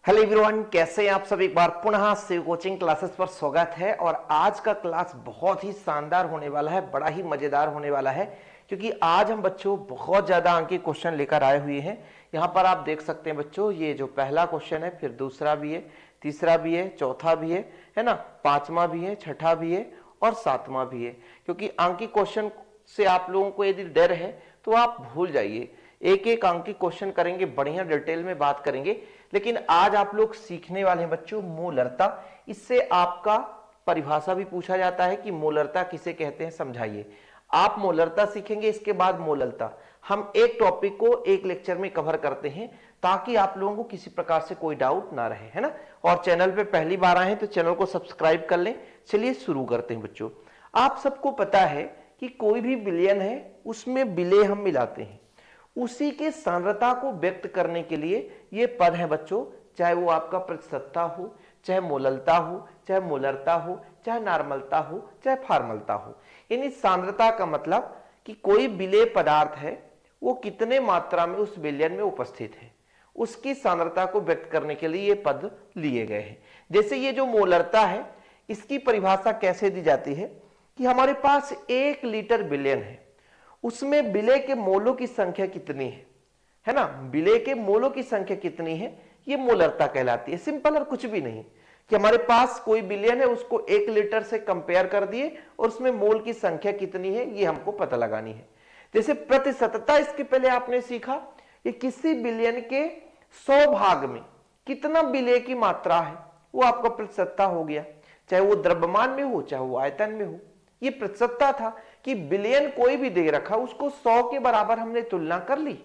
Hello everyone, कैसे हैं आप सब। एक बार पुनः शिव कोचिंग क्लासेस पर स्वागत है। और आज का क्लास बहुत ही शानदार होने वाला है, बड़ा ही मजेदार होने वाला है, क्योंकि आज हम बच्चों बहुत ज्यादा अंक के क्वेश्चन लेकर आए हुए हैं। यहाँ पर आप देख सकते हैं बच्चों, ये जो पहला क्वेश्चन है, फिर दूसरा भी है, तीसरा भी है, चौथा भी है ना, पांचवा भी है, छठा भी है और सातवां भी है। क्योंकि अंक के क्वेश्चन से आप लोगों को यदि डर है तो आप भूल जाइए, एक एक अंक की क्वेश्चन करेंगे, बढ़िया डिटेल में बात करेंगे। लेकिन आज आप लोग सीखने वाले हैं बच्चों मोलरता। इससे आपका परिभाषा भी पूछा जाता है कि मोलरता किसे कहते हैं, समझाइए। आप मोलरता सीखेंगे, इसके बाद मोलरता। हम एक टॉपिक को एक लेक्चर में कवर करते हैं ताकि आप लोगों को किसी प्रकार से कोई डाउट ना रहे, है ना। और चैनल पे पहली बार आए हैं तो चैनल को सब्सक्राइब कर लें। चलिए शुरू करते हैं बच्चों। आप सबको पता है कि कोई भी बिलियन है उसमें बिले हम मिलाते हैं, उसी के सांद्रता को व्यक्त करने के लिए ये पद है बच्चों। चाहे वो आपका प्रतिशतता हो, चाहे मोललता हो, चाहे मोलरता हो, चाहे नॉर्मलता हो, चाहे फार्मलता हो। यानी सांद्रता का मतलब कि कोई विलेय पदार्थ है वो कितने मात्रा में उस बिलियन में उपस्थित है, उसकी सांद्रता को व्यक्त करने के लिए ये पद लिए गए हैं। जैसे ये जो मोलरता है, इसकी परिभाषा कैसे दी जाती है कि हमारे पास 1 लीटर बिलियन है, उसमें विलेय के मोलों की संख्या कितनी है ना, विलेय के मोलों की संख्या कितनी है, ये मोलरता कहलाती है। सिंपल और कुछ भी नहीं कि हमारे पास कोई बिलियन है, उसको 1 लीटर से कंपेयर कर दिए और उसमें मोल की संख्या कितनी है ये हमको पता लगानी है। जैसे प्रतिशतता, इसके पहले आपने सीखा कि किसी बिलियन के 100 भाग में कितना विलेय की मात्रा है, वो आपका प्रतिशतता हो गया। चाहे वो द्रव्यमान में हो, चाहे वो आयतन में हो, ये प्रतिशतता था कि बिलियन कोई भी दे रखा, उसको 100 के बराबर हमने तुलना कर ली,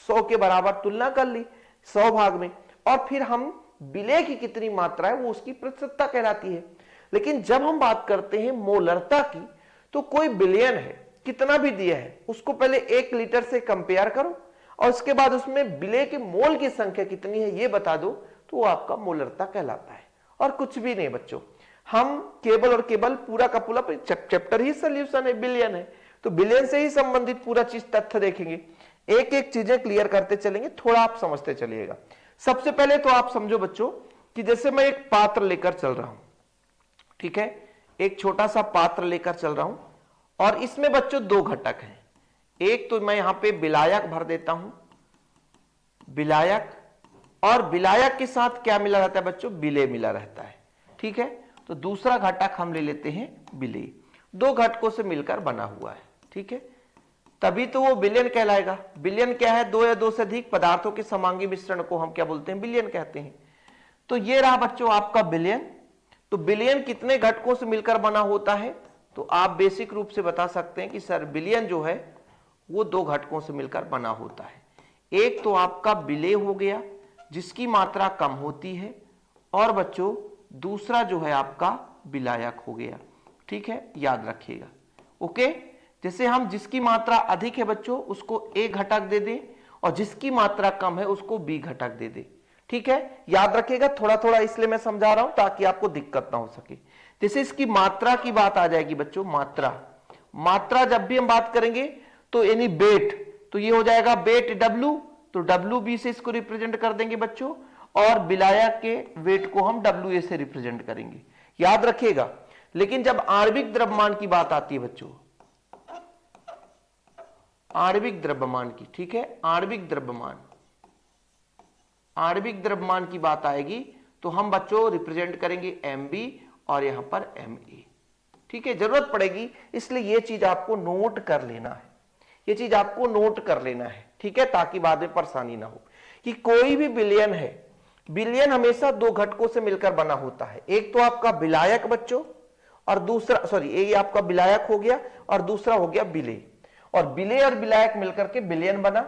100 के बराबर तुलना कर ली 100 भाग में, और फिर हम विलेय की कितनी मात्रा है वो उसकी प्रतिशतता कहलाती है। लेकिन जब हम बात करते हैं मोलरता की, तो कोई बिलियन है, कितना भी दिया है, उसको पहले 1 लीटर से कंपेयर करो और उसके बाद उसमें विलेय के मोल की संख्या कितनी है ये बता दो, तो वो आपका मोलरता कहलाता है। और कुछ भी नहीं बच्चों, हम केवल और केवल पूरा का पूरा चैप्टर ही सॉल्यूशन है, बिलियन है, तो बिलियन से ही संबंधित पूरा चीज तथ्य देखेंगे, एक एक चीजें क्लियर करते चलेंगे, थोड़ा आप समझते चलिएगा। सबसे पहले तो आप समझो बच्चों कि जैसे मैं एक पात्र लेकर चल रहा हूं, ठीक है, एक छोटा सा पात्र लेकर चल रहा हूं और इसमें बच्चों 2 घटक हैं। एक तो मैं यहां पे विलायक भर देता हूं, विलायक, और विलायक के साथ क्या मिला रहता है बच्चों, विलेय मिला रहता है, ठीक है। तो दूसरा घटक हम ले लेते हैं विलेय, 2 घटकों से मिलकर बना हुआ है, ठीक है, तभी तो वो बिलियन कहलाएगा। बिलियन क्या है, 2 या 2 से अधिक पदार्थों के समांगी मिश्रण को हम क्या बोलते हैं, बिलियन कहते हैं। तो ये रहा बच्चों आपका बिलियन। तो बिलियन कितने घटकों से मिलकर बना होता है, तो आप बेसिक रूप से बता सकते हैं कि सर बिलियन जो है वो 2 घटकों से मिलकर बना होता है। एक तो आपका विलेय हो गया जिसकी मात्रा कम होती है, और बच्चों दूसरा जो है आपका विलायक हो गया, ठीक है, याद रखिएगा। ओके, जैसे हम जिसकी मात्रा अधिक है बच्चों उसको A घटक दे दें और जिसकी मात्रा कम है उसको B घटक दे दें, ठीक है, याद रखिएगा। थोड़ा थोड़ा इसलिए मैं समझा रहा हूं ताकि आपको दिक्कत ना हो सके। जैसे इसकी मात्रा की बात आ जाएगी बच्चों, मात्रा, मात्रा जब भी हम बात करेंगे तो यानी वेट, तो ये हो जाएगा वेट W, तो WB से इसको रिप्रेजेंट कर देंगे बच्चों, और विलायक के वेट को हम WA से रिप्रेजेंट करेंगे, याद रखिएगा। लेकिन जब आणविक द्रव्यमान की बात आती है बच्चों, आणविक द्रव्यमान की, ठीक है, आणविक द्रव्यमान, आणविक द्रव्यमान की बात आएगी तो हम बच्चों रिप्रेजेंट करेंगे MB और यहां पर MA, ठीक है, जरूरत पड़ेगी इसलिए ये चीज आपको नोट कर लेना है, ये चीज आपको नोट कर लेना है, ठीक है, ताकि बाद में परेशानी ना हो। कि कोई भी बिलियन है, बिलियन हमेशा 2 घटकों से मिलकर बना होता है। एक तो आपका विलायक बच्चों, और दूसरा, सॉरी, ये आपका विलायक हो गया और दूसरा हो गया विलेय, और विलेय और विलायक मिलकर के बिलियन बना।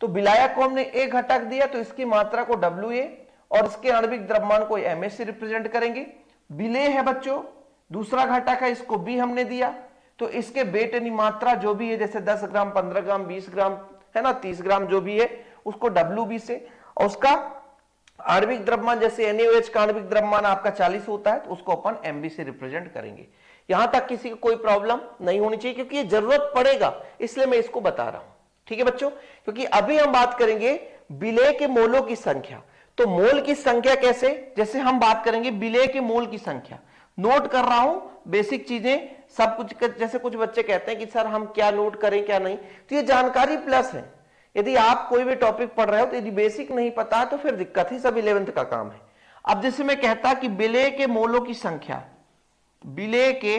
तो विलायक को हमने A घटक दिया तो इसकी मात्रा को WA और इसके आणविक द्रव्यमान को MA से रिप्रेजेंट करेंगे। विलेय है बच्चों, दूसरा घटक है, इसको B हमने दिया, तो इसके वेट यानी मात्रा जो भी है, जैसे 10 ग्राम, 15 ग्राम, 20 ग्राम, है ना, 30 ग्राम जो भी है, उसको WB से, और उसका आणविक द्रव्यमान जैसे NaOH का आणविक द्रव्यमान आपका 40 होता है तो उसको अपन MB से रिप्रेजेंट करेंगे। यहां तक किसी को कोई प्रॉब्लम नहीं होनी चाहिए, क्योंकि ये जरूरत पड़ेगा इसलिए मैं इसको बता रहा हूं, ठीक है बच्चों। क्योंकि अभी हम बात करेंगे विलेय के मोलों की संख्या, तो मोल की संख्या कैसे, जैसे हम बात करेंगे विलेय के मोल की संख्या, नोट कर रहा हूं बेसिक चीजें सब कुछ। जैसे कुछ बच्चे कहते हैं कि सर हम क्या नोट करें क्या नहीं, तो ये जानकारी प्लस है। यदि आप कोई भी टॉपिक पढ़ रहे हो तो यदि बेसिक नहीं पता है तो फिर दिक्कत ही सब 11th का काम है। अब जैसे मैं कहता कि विलेय के मोलों की संख्या, विलेय के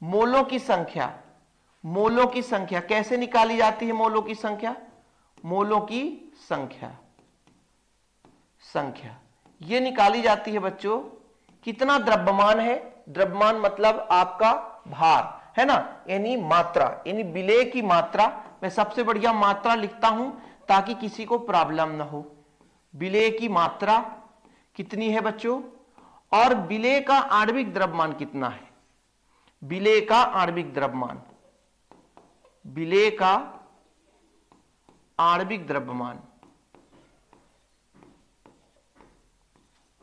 मोलों की संख्या, मोलों की संख्या कैसे निकाली जाती है, मोलों की संख्या, मोलों की संख्या ये निकाली जाती है बच्चों, कितना द्रव्यमान है, द्रव्यमान मतलब आपका भार है ना, यानी मात्रा, यानी विलेय की मात्रा। मैं सबसे बढ़िया मात्रा लिखता हूं ताकि किसी को प्रॉब्लम ना हो। विलेय की मात्रा कितनी है बच्चों, और विलेय का आणविक द्रव्यमान कितना है, विलेय का आणविक द्रव्यमान, विलेय का आणविक द्रव्यमान,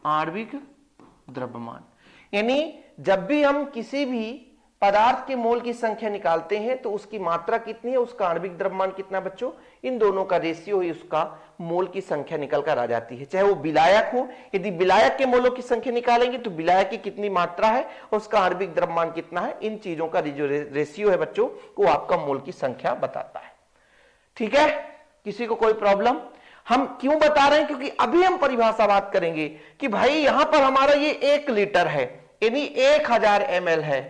आणविक द्रव्यमान, यानी जब भी हम किसी भी पदार्थ के मोल की संख्या निकालते हैं तो उसकी मात्रा कितनी है, उसका आणविक द्रव्यमान कितना बच्चों, इन दोनों का रेशियो ही उसका मोल की संख्या निकल कर आ जाती है। चाहे वो विलायक हो, यदि विलायक के मोलों की संख्या निकालेंगे तो विलायक की कितनी मात्रा है और उसका आणविक द्रव्यमान कितना है, इन चीजों का जो रेशियो है बच्चों वो आपका मोल की संख्या बताता है। ठीक है, किसी को कोई प्रॉब्लम? हम क्यों बता रहे हैं, क्योंकि अभी हम परिभाषा बात करेंगे कि भाई यहां पर हमारा ये 1 लीटर है, यानी 1000 ml है।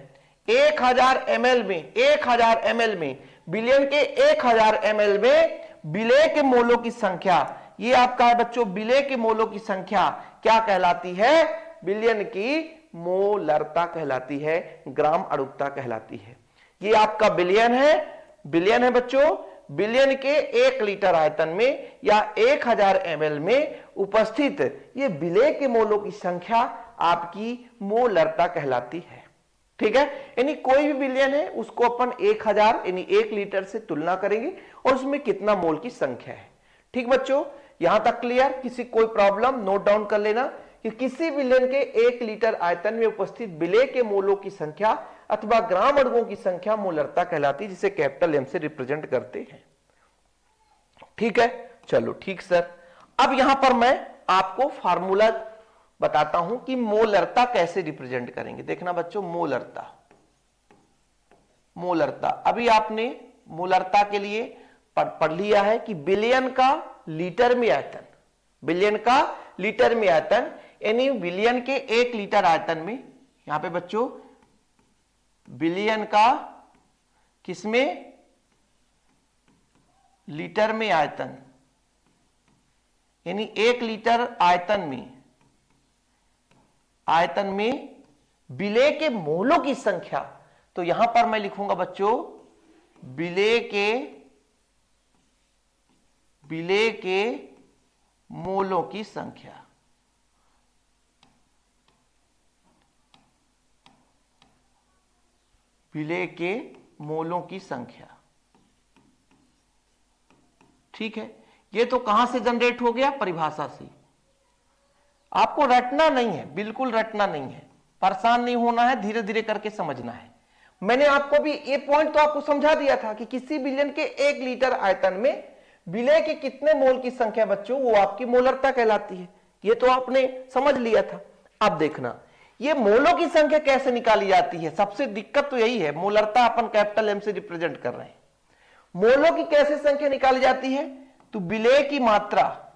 1000 ml में, 1000 ml में, बिलियन के 1000 ml में विलेय के मोलों की संख्या, ये आपका है बच्चों विलेय के मोलों की संख्या क्या कहलाती है, बिलियन की मोलरता कहलाती है, ग्राम अणुकता कहलाती है। ये आपका बिलियन है बच्चों, बिलियन के 1 लीटर आयतन में या 1000 ml में उपस्थित ये विलेय के मोलों की संख्या आपकी मोलरता कहलाती है। ठीक है, यानी कोई भी बिलियन है उसको अपन 1000 यानी 1 लीटर से तुलना करेंगे और उसमें कितना मोल की संख्या है। ठीक बच्चों, यहां तक क्लियर? किसी कोई प्रॉब्लम? नोट डाउन कर लेना कि किसी बिलियन के 1 लीटर आयतन में उपस्थित विलेय के मोलों की संख्या अथवा ग्राम अणुओं की संख्या मोलरता कहलाती है, जिसे कैपिटल एम से रिप्रेजेंट करते हैं। ठीक है, चलो ठीक सर। अब यहां पर मैं आपको फार्मूला बताता हूं कि मोलरता कैसे रिप्रेजेंट करेंगे। देखना बच्चों, मोलरता अभी आपने मोलरता के लिए पढ़ लिया है कि बिलियन का लीटर में आयतन, बिलियन का लीटर में आयतन, यानी बिलियन के 1 लीटर आयतन में, यहां पे बच्चों बिलियन का किसमें, लीटर में आयतन, यानी 1 लीटर आयतन में विलेय के मोलों की संख्या। तो यहां पर मैं लिखूंगा बच्चों विलेय के मोलों की संख्या, विलेय के मोलों की संख्या। ठीक है, ये तो कहां से जनरेट हो गया, परिभाषा से। आपको रटना नहीं है, बिल्कुल रटना नहीं है, परेशान नहीं होना है, धीरे धीरे करके समझना है। मैंने आपको भी ये पॉइंट तो आपको समझा दिया था कि किसी बिलियन के 1 लीटर आयतन में विलेय के कितने मोल की संख्या बच्चों, वो आपकी मोलरता कहलाती है। ये तो आपने समझ लिया था। अब देखना ये मोलों की संख्या कैसे निकाली जाती है। सबसे दिक्कत तो यही है, मोलरता अपन कैपिटल एम से रिप्रेजेंट कर रहे हैं। मोलों की कैसे संख्या निकाली जाती है, तो विलेय की मात्रा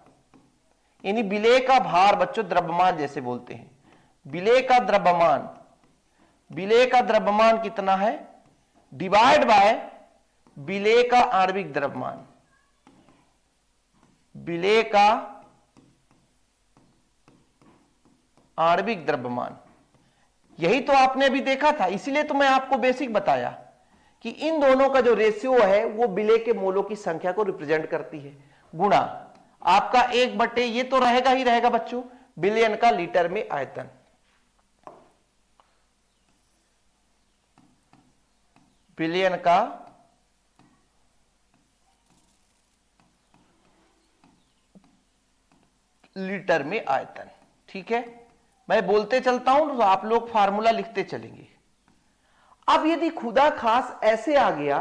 यानी विलेय का भार बच्चों, द्रव्यमान जैसे बोलते हैं, विलेय का द्रव्यमान, विलेय का द्रव्यमान कितना है डिवाइड बाय विलेय का आणविक द्रव्यमान, विलेय का आणविक द्रव्यमान। यही तो आपने अभी देखा था, इसीलिए तो मैं आपको बेसिक बताया कि इन दोनों का जो रेशियो है वो विलेय के मोलों की संख्या को रिप्रेजेंट करती है, गुणा आपका 1/, ये तो रहेगा ही रहेगा बच्चों, बिलियन का लीटर में आयतन। बिलियन का लीटर में आयतन। ठीक है, मैं बोलते चलता हूं तो आप लोग फार्मूला लिखते चलेंगे। अब यदि खुदा खास ऐसे आ गया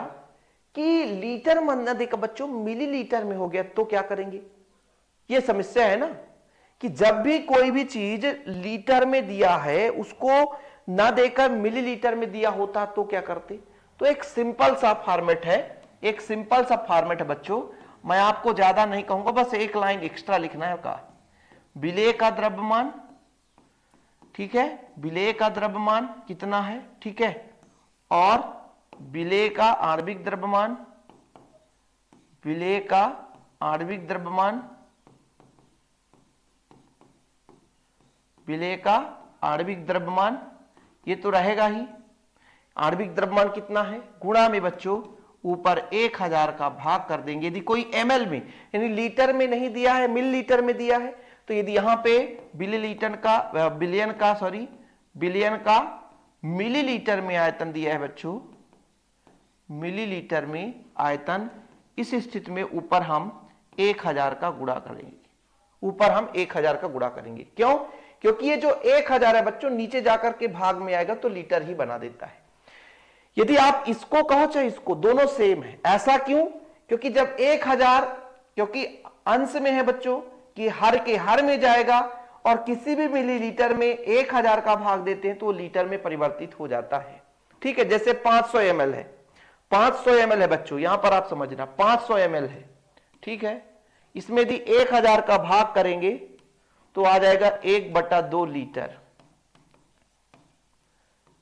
कि लीटर में न देखा बच्चों, मिलीलीटर में हो गया, तो क्या करेंगे, ये समस्या है ना कि जब भी कोई भी चीज लीटर में दिया है उसको ना देकर मिलीलीटर में दिया होता तो क्या करते। तो एक सिंपल सा फॉर्मेट है, एक सिंपल सा फॉर्मेट है बच्चों, मैं आपको ज्यादा नहीं कहूंगा, बस एक लाइन एक्स्ट्रा लिखना है का विलेय का द्रव्यमान, ठीक है, विलेय का द्रव्यमान कितना है, ठीक है, और विलेय का आणविक द्रव्यमान, विलेय का आणविक द्रव्यमान, विलेय का आणविक द्रव्यमान, ये तो रहेगा ही। आणविक द्रव्यमान कितना है, गुणा में बच्चों ऊपर 1000 का भाग कर देंगे। यदि कोई ml में यानी लीटर में नहीं दिया है, मिलीलीटर में दिया है, तो यदि यहां पे बिलियन का मिलीलीटर में आयतन दिया है बच्चों, मिलीलीटर में आयतन, इस स्थिति में ऊपर हम 1000 का गुणा करेंगे, ऊपर हम 1000 का गुणा करेंगे। क्यों? क्योंकि ये जो 1000 है बच्चों नीचे जाकर के भाग में आएगा तो लीटर ही बना देता है। यदि आप इसको कहो चाहे इसको, दोनों सेम है। ऐसा क्यों? क्योंकि जब 1000, क्योंकि अंश में है बच्चों कि हर के हर में जाएगा और किसी भी मिलीलीटर में 1000 का भाग देते हैं तो लीटर में परिवर्तित हो जाता है, ठीक है। जैसे 500 ml है, 500 ml है बच्चों, यहां पर आप समझना 500 ml है, ठीक है। इसमें यदि 1000 का भाग करेंगे तो आ जाएगा 1/2 लीटर,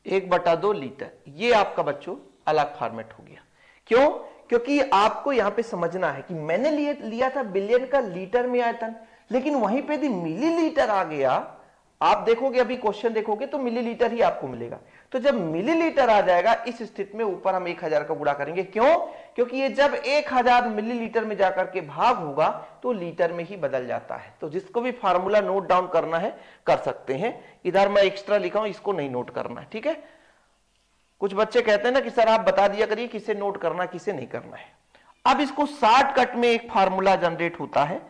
1/2 लीटर। ये आपका बच्चों अलग फॉर्मेट हो गया। क्यों? क्योंकि आपको यहां पे समझना है कि मैंने लिया था बिलियन का लीटर में आयतन, लेकिन वहीं पे यदि मिलीलीटर आ गया, आप देखोगे अभी क्वेश्चन देखोगे तो मिलीलीटर ही आपको मिलेगा। तो जब मिलीलीटर आ जाएगा इस स्थिति में ऊपर हम 1000 का गुणा करेंगे। क्यों? क्योंकि ये जब 1000 मिलीलीटर में जाकर के भाग होगा तो लीटर में ही बदल जाता है। तो जिसको भी फार्मूला नोट डाउन करना है कर सकते हैं, इधर मैं एक्स्ट्रा लिखा हूं, इसको नहीं नोट करना है, ठीक है। कुछ बच्चे कहते हैं ना कि सर आप बता दिया करिए किसे नोट करना किसे नहीं करना है। अब इसको शॉर्टकट में एक फार्मूला जनरेट होता है।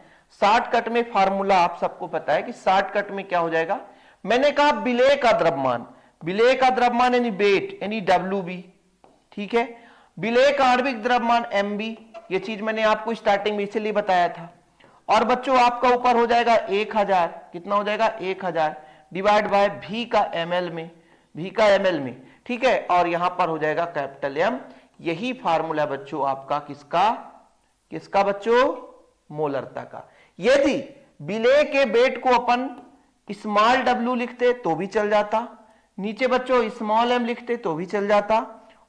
शॉर्टकट में फार्मूला आप सबको पता है कि शॉर्टकट में क्या हो जाएगा। मैंने कहा विलेय का द्रव्यमान, विलेय का द्रव्यमान यानी वेट यानी WB, ठीक है। विलेय का आणविक द्रव्यमान MB, ये चीज मैंने आपको स्टार्टिंग में इसलिए बताया था। और बच्चों आपका ऊपर हो जाएगा 1000, कितना हो जाएगा 1000 डिवाइड बाय V का ml में, V का ml में, ठीक है। और यहां पर हो जाएगा कैपिटल M। यही फार्मूला बच्चों आपका किसका, किसका बच्चों, मोलरता का। यदि विलेय के वेट को अपन स्मॉल w लिखते तो भी चल जाता, नीचे बच्चों स्मॉल m लिखते तो भी चल जाता,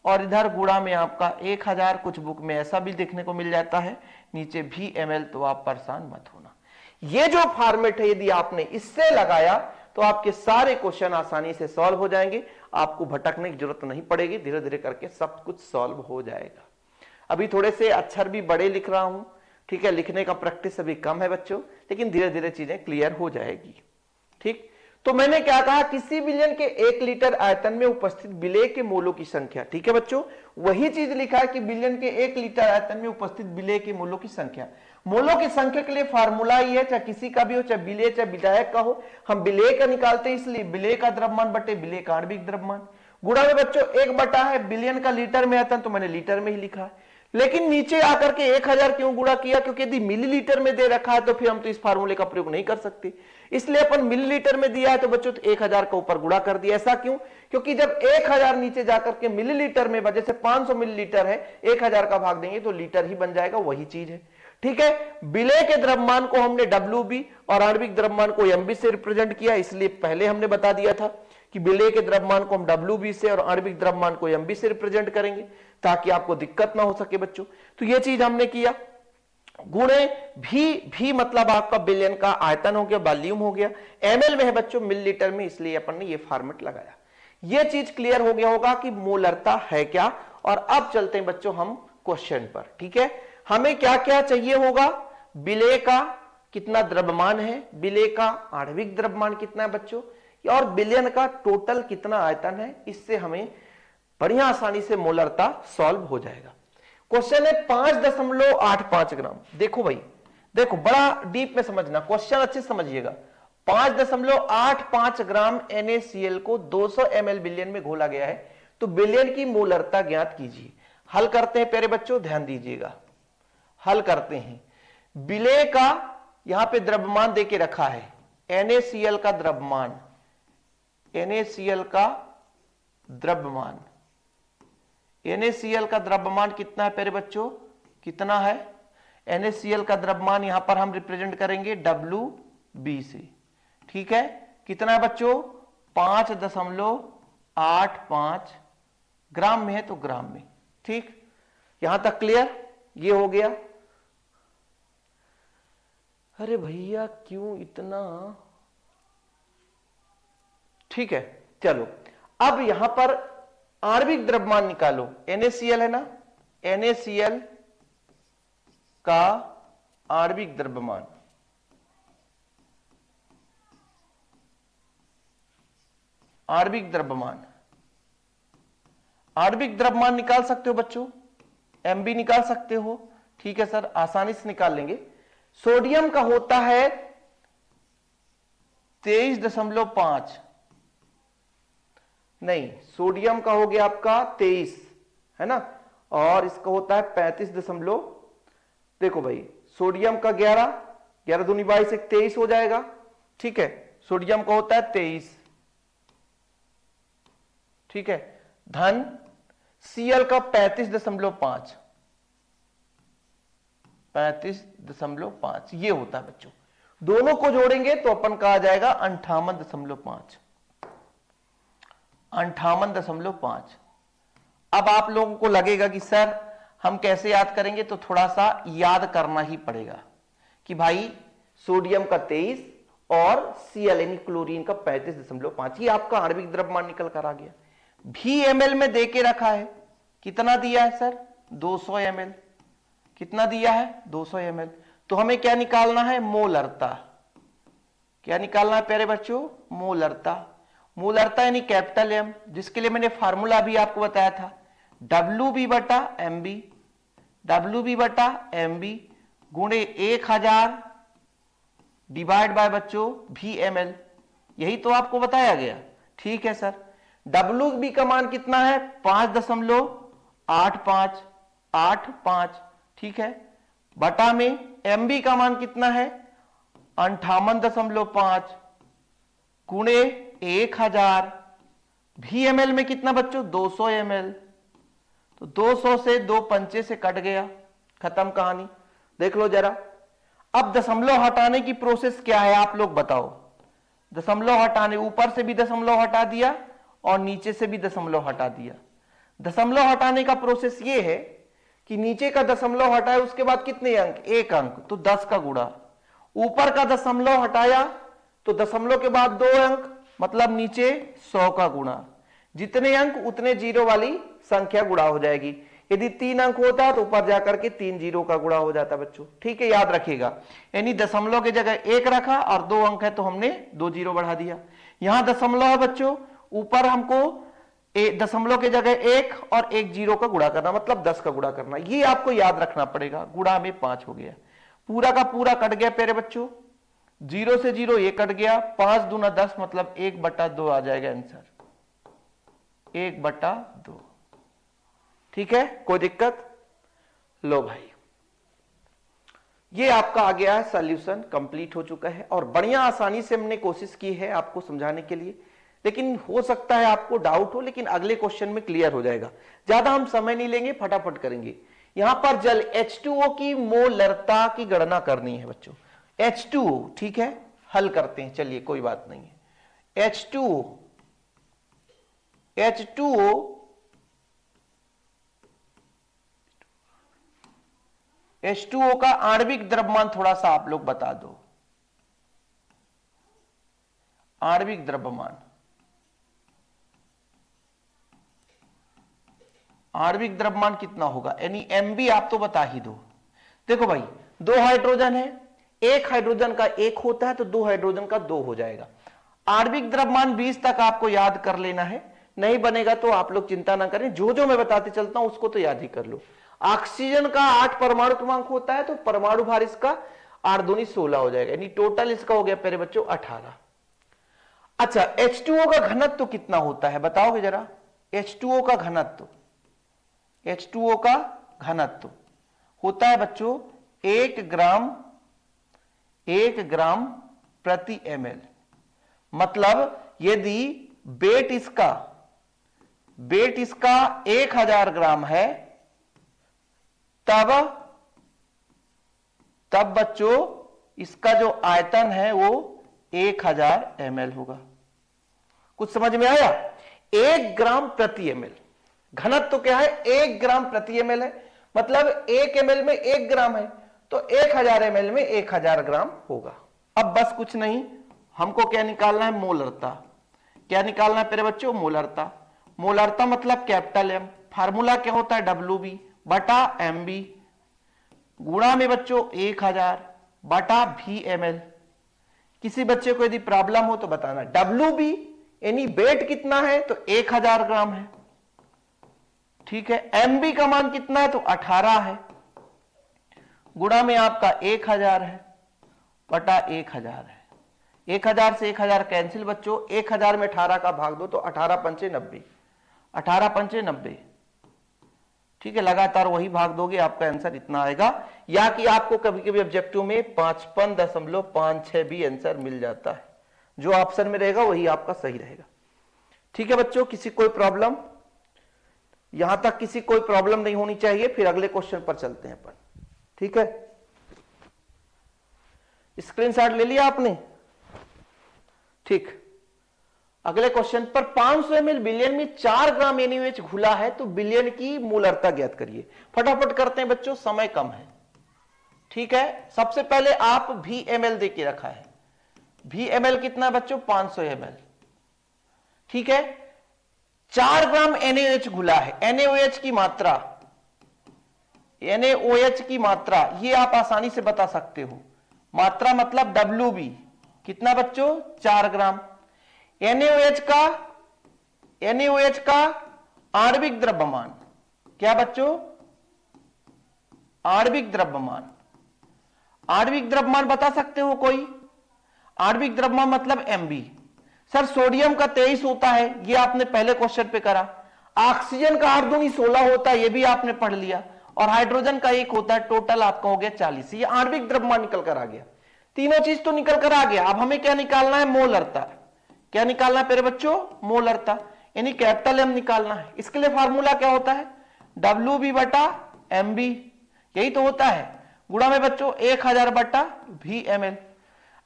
और इधर गुणा में आपका 1000, कुछ बुक में ऐसा भी देखने को मिल जाता है, नीचे भी ml, तो आप परेशान मत होना। ये जो फॉर्मेट है यदि आपने इससे लगाया तो आपके सारे क्वेश्चन आसानी से सॉल्व हो जाएंगे, आपको भटकने की जरूरत नहीं पड़ेगी, धीरे धीरे करके सब कुछ सॉल्व हो जाएगा। अभी थोड़े से अक्षर भी बड़े लिख रहा हूं, ठीक है, लिखने का प्रैक्टिस अभी कम है बच्चों, लेकिन धीरे धीरे चीजें क्लियर हो जाएगी, ठीक। तो मैंने क्या कहा, किसी विलयन के 1 लीटर आयतन में उपस्थित विलेय के मोलों की संख्या, ठीक है बच्चों, वही चीज लिखा है कि विलयन के 1 लीटर आयतन में उपस्थित विलेय के मोलों की संख्या। मोलों की संख्या के लिए फार्मूला ही है, चाहे किसी का भी हो, चाहे विलेय चाहे विधायक का हो, हम विलेय का निकालते हैं, इसलिए विलेय का द्रव्यमान बटे विलेय का आणविक द्रव्यमान। गुणा में बच्चों 1 है, बिलियन का लीटर में आयतन तो मैंने लीटर में ही लिखा है, लेकिन नीचे आकर के 1000 क्यों गुणा किया, क्योंकि यदि मिलीलीटर में दे रखा है तो फिर हम तो इस फार्मूले का प्रयोग नहीं कर सकते, इसलिए अपन मिलीलीटर में दिया है तो बच्चों 1000 का ऊपर गुणा कर दिया। ऐसा क्यों? क्योंकि जब 1000 नीचे जाकर के मिलीलीटर में, वजह से 500 मिलीलीटर है, 1000 का भाग देंगे तो लीटर ही बन जाएगा, वही चीज है, ठीक है। विलेय के द्रव्यमान को हमने WB और आणविक द्रव्यमान को MB से रिप्रेजेंट किया, इसलिए पहले हमने बता दिया था कि विलेय के द्रव्यमान को हम WB से और आणविक द्रव्यमान को MB से रिप्रेजेंट करेंगे ताकि आपको दिक्कत ना हो सके बच्चों। तो ये चीज हमने किया। गुणे भी मतलब आपका बिलियन का आयतन हो गया, वॉल्यूम हो गया, ml में है बच्चों, मिलीलीटर में, इसलिए अपन ने ये फॉर्मेट लगाया। ये चीज क्लियर हो गया होगा कि मोलरता है क्या। और अब चलते हैं बच्चों हम क्वेश्चन पर, ठीक है। हमें क्या क्या चाहिए होगा, विलेय का कितना द्रव्यमान है, विलेय का आणविक द्रव्यमान कितना है बच्चों, और विलयन का टोटल कितना आयतन है। इससे हमें बढ़िया आसानी से मोलरता सॉल्व हो जाएगा। क्वेश्चन है 5.85 ग्राम। देखो भाई, देखो बड़ा डीप में समझना, क्वेश्चन अच्छे से समझिएगा। 5.85 ग्राम NaCl को 200 ml बिलियन में घोला गया है, तो बिलियन की मोलरता ज्ञात कीजिए। हल करते हैं प्यारे बच्चों, ध्यान दीजिएगा, हल करते हैं। विलेय का यहां पे द्रव्यमान देके रखा है, NaCl का द्रव्यमान, NaCl का द्रव्यमान, NaCl का द्रव्यमान कितना है प्यारे बच्चों, कितना है? NaCl का द्रव्यमान यहां पर हम रिप्रेजेंट करेंगे WB से, ठीक है? कितना है बच्चों? 5.85 ग्राम में है तो ग्राम में, ठीक? यहां तक क्लियर? ये हो गया। अरे भैया क्यों इतना, ठीक है चलो। अब यहां पर आणविक द्रव्यमान निकालो, NaCl है ना, NaCl का आणविक द्रव्यमान, आणविक द्रव्यमान, आणविक द्रव्यमान निकाल सकते हो बच्चों, MB निकाल सकते हो, ठीक है सर, आसानी से निकाल लेंगे। सोडियम का होता है 23.5, नहीं सोडियम का हो गया आपका 23 है ना, और इसका होता है 35 देखो भाई सोडियम का 11 दूनी 22 23 हो जाएगा, ठीक है? सोडियम का होता है 23, ठीक है? धन Cl का 35.5, 35.5 ये होता है बच्चों। दोनों को जोड़ेंगे तो अपन का आ जाएगा 58.5, 58.5। अब आप लोगों को लगेगा कि सर हम कैसे याद करेंगे, तो थोड़ा सा याद करना ही पड़ेगा कि भाई सोडियम का 23 और Cl यानी क्लोरीन का 35.5, ये आपका आणविक द्रव्यमान निकल कर आ गया। VmL में देके रखा है, कितना दिया है सर? 200 ml। कितना दिया है? 200 ml। तो हमें क्या निकालना है? मोलरता। क्या निकालना है प्यारे बच्चों? मोलरता। मोलरता यानी कैपिटल M, जिसके लिए मैंने फार्मूला भी आपको बताया था, WB बटा MB, WB बटा MB गुणे 1000 डिवाइड बाय बच्चों VmL, यही तो आपको बताया गया, ठीक है सर? WB का मान कितना है? 5.85, ठीक है? बटा में MB का मान कितना है? 58.5 गुणे 1000, VmL में कितना बच्चों? 200 ml। तो 200 से 2 पंचे से कट गया, खत्म कहानी। देख लो जरा, अब दशमलव हटाने की प्रोसेस क्या है आप लोग बताओ? दशमलव हटाने, ऊपर से भी दशमलव हटा दिया और नीचे से भी दशमलव हटा दिया। दशमलव हटाने का प्रोसेस ये है कि नीचे का दशमलव हटाए उसके बाद कितने अंक? 1 अंक, तो 10 का गुणा। ऊपर का दशमलव हटाया तो दशमलव के बाद 2 अंक, मतलब नीचे 100 का गुणा। जितने अंक उतने जीरो वाली संख्या गुणा हो जाएगी। यदि 3 अंक होता तो ऊपर जाकर के 3 जीरो का गुणा हो जाता बच्चों, ठीक है? याद रखिएगा, यानी दशमलव की जगह 1 रखा और 2 अंक है तो हमने 2 जीरो बढ़ा दिया। यहां दशमलव है बच्चों, ऊपर हमको दशमलव की जगह 1 और 1 जीरो का गुणा करना, मतलब 10 का गुणा करना। ये आपको याद रखना पड़ेगा। गुणा में 5 हो गया, पूरा का पूरा कट गया प्यारे बच्चों, 0 से 0 ये कट गया, 5 दूना 10 मतलब 1/2 आ जाएगा आंसर, 1/2, ठीक है? कोई दिक्कत? लो भाई, ये आपका आ गया है सॉल्यूशन, कंप्लीट हो चुका है और बढ़िया आसानी से हमने कोशिश की है आपको समझाने के लिए। लेकिन हो सकता है आपको डाउट हो, लेकिन अगले क्वेश्चन में क्लियर हो जाएगा। ज्यादा हम समय नहीं लेंगे, फटाफट करेंगे। यहां पर जल H2O की मोलरता की गणना करनी है बच्चों। H2O, ठीक है? हल करते हैं, चलिए कोई बात नहीं है। H2O का आणविक द्रव्यमान थोड़ा सा आप लोग बता दो। आणविक द्रव्यमान, आणविक द्रव्यमान कितना होगा? यानी MB आप तो बता ही दो। देखो भाई, 2 हाइड्रोजन है, 1 हाइड्रोजन का 1 होता है तो 2 हाइड्रोजन का 2 हो जाएगा। आणविक द्रव्यमान 20 तक आपको याद कर लेना है, नहीं बनेगा तो आप लोग चिंता ना करें, जो जो मैं बताते चलता हूं उसको तो याद ही कर लो। ऑक्सीजन का 8 परमाणु क्रमांक होता है तो परमाणु भार इसका 8 दूनी 16 हो जाएगा, यानी टोटल इसका हो गया प्यारे बच्चों 18। अच्छा, H2O का घनत्व कितना होता है बताओगे जरा? H2O का घनत्व, H2O का घनत्व होता है बच्चों 1 ग्राम 1 ग्राम प्रति ml। मतलब यदि वेट इसका 1000 ग्राम है, तब बच्चों इसका जो आयतन है वो 1000 ml होगा। कुछ समझ में आया? 1 ग्राम प्रति ml, घनत्व तो क्या है? 1 ग्राम प्रति ml है, मतलब 1 ml में 1 ग्राम है, तो 1000 ml में 1000 ग्राम होगा। अब बस कुछ नहीं, हमको क्या निकालना है? मोलरता। क्या निकालना है मेरे बच्चों? मोलरता। मोलरता मतलब कैपिटल एम। फार्मूला क्या होता है? WB बटा MB गुणा में बच्चों 1000 बटा Vml। किसी बच्चे को यदि प्रॉब्लम हो तो बताना। WB यानी वेट कितना है? तो 1000 ग्राम है, ठीक है। MB का मान कितना है? तो 18 है, गुणा में आपका 1000 है बटा 1000 है। 1000 से 1000 कैंसिल बच्चों, 1000 में 18 का भाग दो तो 18 पंचे 90, 18 पंचे 90, ठीक है। लगातार वही भाग दोगे, आपका आंसर इतना आएगा। या कि आपको कभी कभी ऑब्जेक्टिव में 55.56 भी आंसर मिल जाता है, जो ऑप्शन में रहेगा वही आपका सही रहेगा, ठीक है बच्चों। किसी कोई प्रॉब्लम? यहां तक किसी कोई प्रॉब्लम नहीं होनी चाहिए, फिर अगले क्वेश्चन पर चलते हैं अपन, ठीक है। स्क्रीनशॉट ले लिया आपने? ठीक। अगले क्वेश्चन पर 500 ml बिलियन में 4 ग्राम NaOH घुला है, तो बिलियन की मोलरता ज्ञात करिए। फटाफट करते हैं बच्चों, समय कम है, ठीक है। सबसे पहले आप Vml दे के रखा है। Vml कितना है बच्चों? 500 ml, ठीक है। 4 ग्राम NaOH घुला है। NaOH की मात्रा, NaOH की मात्रा ये आप आसानी से बता सकते हो। मात्रा मतलब WB कितना बच्चों? 4 ग्राम। NaOH का आणविक द्रव्यमान क्या बच्चों? आणविक द्रव्यमान। आणविक द्रव्यमान बता सकते हो कोई? आणविक द्रव्यमान मतलब MB। सर सोडियम का 23 होता है, ये आपने पहले क्वेश्चन पे करा। ऑक्सीजन का 8 दूनी 16 होता है, ये भी आपने पढ़ लिया। और हाइड्रोजन का 1 होता है, टोटल आपका हो गया 40। ये आणविक द्रव्यमान निकल कर आ गया। तीनों चीज तो निकल कर आ गया। अब हमें क्या निकालना है? मोलरता। क्या निकालना है मेरे बच्चों? मोलरता, यानी कैपिटल M निकालना है। इसके लिए फार्मूला क्या होता है? WB बटा MB, यही तो होता है। गुणा में बच्चों 1000 बटा Vml।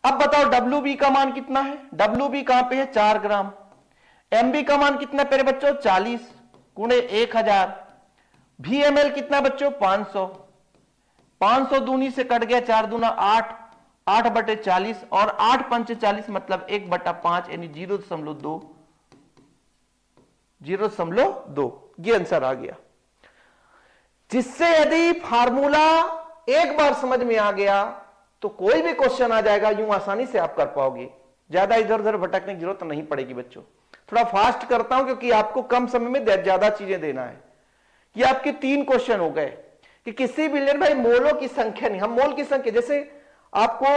अब बताओ WB का मान कितना है? WB कहां पे है? 4 ग्राम। MB का मान कितना है मेरे बच्चों? 40 गुणे 1000। Vml कितना बच्चों? 500। 500 दूनी से कट गया, 4 दूना 8, 8 बटे 40 और 8 पंचे 40 मतलब 1 बटा 5 यानी 0.2, 0.2 ये आंसर आ गया। जिससे यदि फार्मूला एक बार समझ में आ गया तो कोई भी क्वेश्चन आ जाएगा, यूं आसानी से आप कर पाओगे। ज्यादा इधर उधर भटकने की जरूरत नहीं पड़ेगी बच्चों। थोड़ा फास्ट करता हूं क्योंकि आपको कम समय में ज्यादा चीजें देना है। ये आपके 3 क्वेश्चन हो गए कि किसी बिलियन भाई मोलों की संख्या नहीं, हम मोल की संख्या, जैसे आपको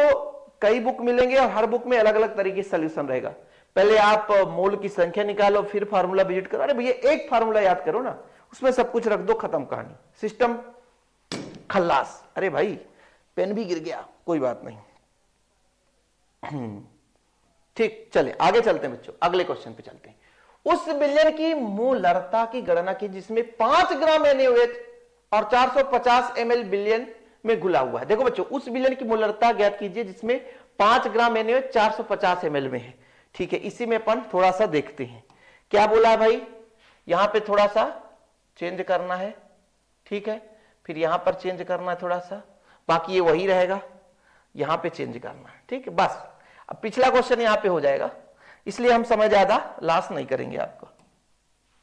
कई बुक मिलेंगे और हर बुक में अलग अलग तरीके से सॉल्यूशन रहेगा। पहले आप मोल की संख्या निकालो, फिर फार्मूला विजिट करो। अरे भैया एक फार्मूला याद करो ना, उसमें सब कुछ रख दो, खत्म कहानी, सिस्टम खल्लास। अरे भाई पेन भी गिर गया, कोई बात नहीं। ठीक, चले आगे चलते हैं बच्चों, अगले क्वेश्चन पे चलते हैं। उस बिलियन की मोलरता की गणना की जिसमें 5 ग्राम NaOH और 450 ml बिलियन में घुला हुआ है। देखो बच्चों, उस बिलियन की मोलरता ज्ञात कीजिए जिसमें 5 ग्राम NaOH 450 ml में है। ठीक है, इसी में अपन थोड़ा सा देखते हैं क्या बोला है भाई। यहां पे थोड़ा सा चेंज करना है, ठीक है, फिर यहां पर चेंज करना है थोड़ा सा, बाकी ये वही रहेगा, यहां पे चेंज करना है। ठीक है, बस अब पिछला क्वेश्चन यहां पे हो जाएगा, इसलिए हम समय ज्यादा लॉस नहीं करेंगे आपको।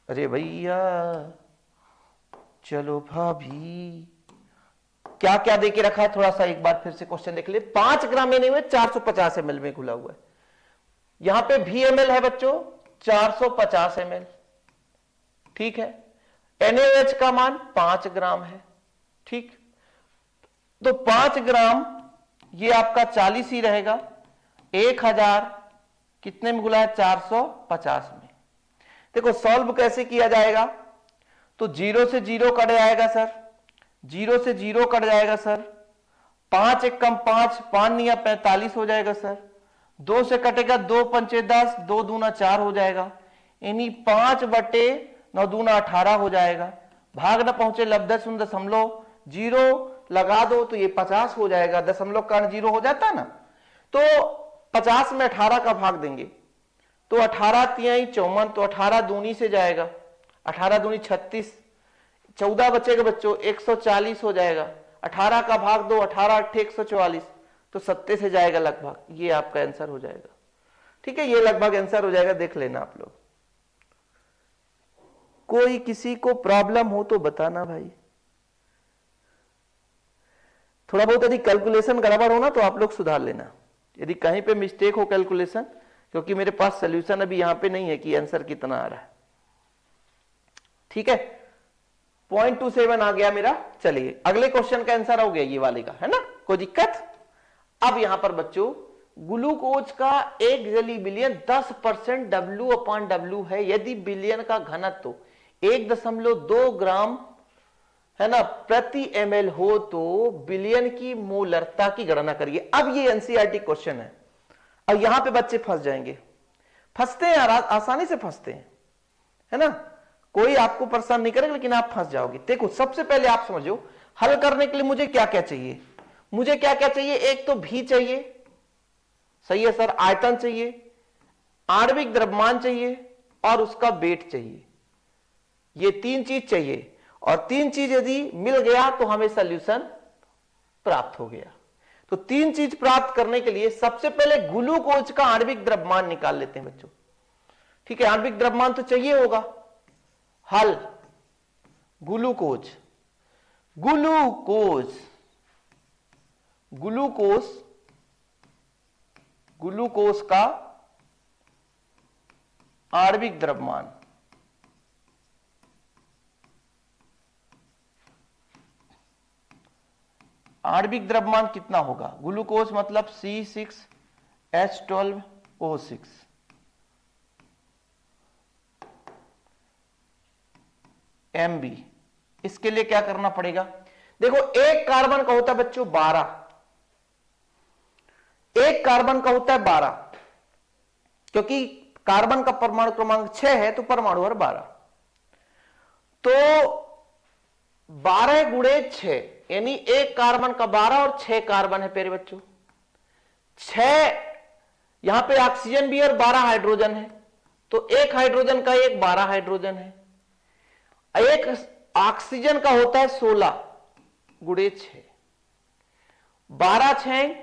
अरे भैया चलो भाभी, क्या क्या देके रखा है थोड़ा सा एक बार फिर से क्वेश्चन देख ले। 5 ग्राम NaOH 450 ml में घुला हुआ है। यहां पे VmL है बच्चों 450 ml। ठीक है, NaOH का मान 5 ग्राम है। ठीक, तो 5 ग्राम ये आपका 40 ही रहेगा। 1000 कितने में घुला है? 450 में। देखो सॉल्व कैसे किया जाएगा, तो 0 से 0 कट जाएगा सर, 0 से 0 कट जाएगा सर, 5 एक कम 5, 5 निया 45 हो जाएगा सर। 2 से कटेगा 2 पंचे 10, 2 दूना 4 हो जाएगा, यानी 5 बटे 9 दूना 18 हो जाएगा। भाग न पहुंचे लब 10 दशमलव 0 लगा दो तो ये 50 हो जाएगा, दशमलव कर्ण 0 हो जाता ना। तो 50 में 18 का भाग देंगे तो 18 तिहाई 54, तो 18 दूनी से जाएगा, 18 दूनी 36, 14 बचेगा बच्चों 140 हो जाएगा। 18 का भाग दो, 18 8 144, तो 70 से जाएगा लगभग। ये आपका आंसर हो जाएगा। ठीक है, ये लगभग आंसर हो जाएगा, देख लेना आप लोग। कोई किसी को प्रॉब्लम हो तो बताना भाई। थोड़ा बहुत यदि कैलकुलेशन गड़बड़ हो ना तो आप लोग सुधार लेना, यदि कहीं पे मिस्टेक हो कैलकुलेशन, क्योंकि मेरे पास सोल्यूशन अभी यहां पे नहीं है कि आंसर कितना आ रहा है। ठीक है, 0.27 आ गया मेरा। चलिए अगले क्वेश्चन का आंसर हो गया ये वाले का, है ना, कोई दिक्कत। अब यहां पर बच्चों ग्लूकोज का 1 जली बिलियन 10% W/W है। यदि बिलियन का घनत्व 1.2 ग्राम है ना प्रति ml हो तो बिलियन की मोलरता की गणना करिए। अब ये एनसीईआरटी क्वेश्चन है। अब यहां पे बच्चे फंस जाएंगे, फंसते हैं यार, आसानी से फंसते हैं, है ना, कोई आपको परेशान नहीं करेगा लेकिन आप फंस जाओगे। देखो सबसे पहले आप समझो हल करने के लिए मुझे क्या क्या चाहिए। मुझे क्या क्या चाहिए, एक तो भी चाहिए, सही है सर, आयतन चाहिए, आणविक द्रव्यमान चाहिए और उसका वेट चाहिए। ये 3 चीज चाहिए, और 3 चीज यदि मिल गया तो हमें सॉल्यूशन प्राप्त हो गया। तो 3 चीज प्राप्त करने के लिए सबसे पहले ग्लूकोज का आणविक द्रव्यमान निकाल लेते हैं बच्चों। ठीक है, आणविक द्रव्यमान तो चाहिए होगा। हल ग्लूकोज, ग्लूकोज ग्लूकोज ग्लूकोज का आणविक द्रव्यमान, आणविक द्रव्यमान कितना होगा। ग्लूकोज मतलब C6H12O6, MB। इसके लिए क्या करना पड़ेगा, देखो एक कार्बन का होता है बच्चों 12, एक कार्बन का होता है 12, क्योंकि कार्बन का परमाणु क्रमांक 6 है तो परमाणु और 12, तो 12 गुणे 6 यानी एक कार्बन का 12 और 6 कार्बन है प्यारे बच्चों। 6 यहां पे ऑक्सीजन भी और 12 हाइड्रोजन है, तो एक हाइड्रोजन का एक 12 हाइड्रोजन है। एक ऑक्सीजन का होता है 16 गुणे 6, 12 6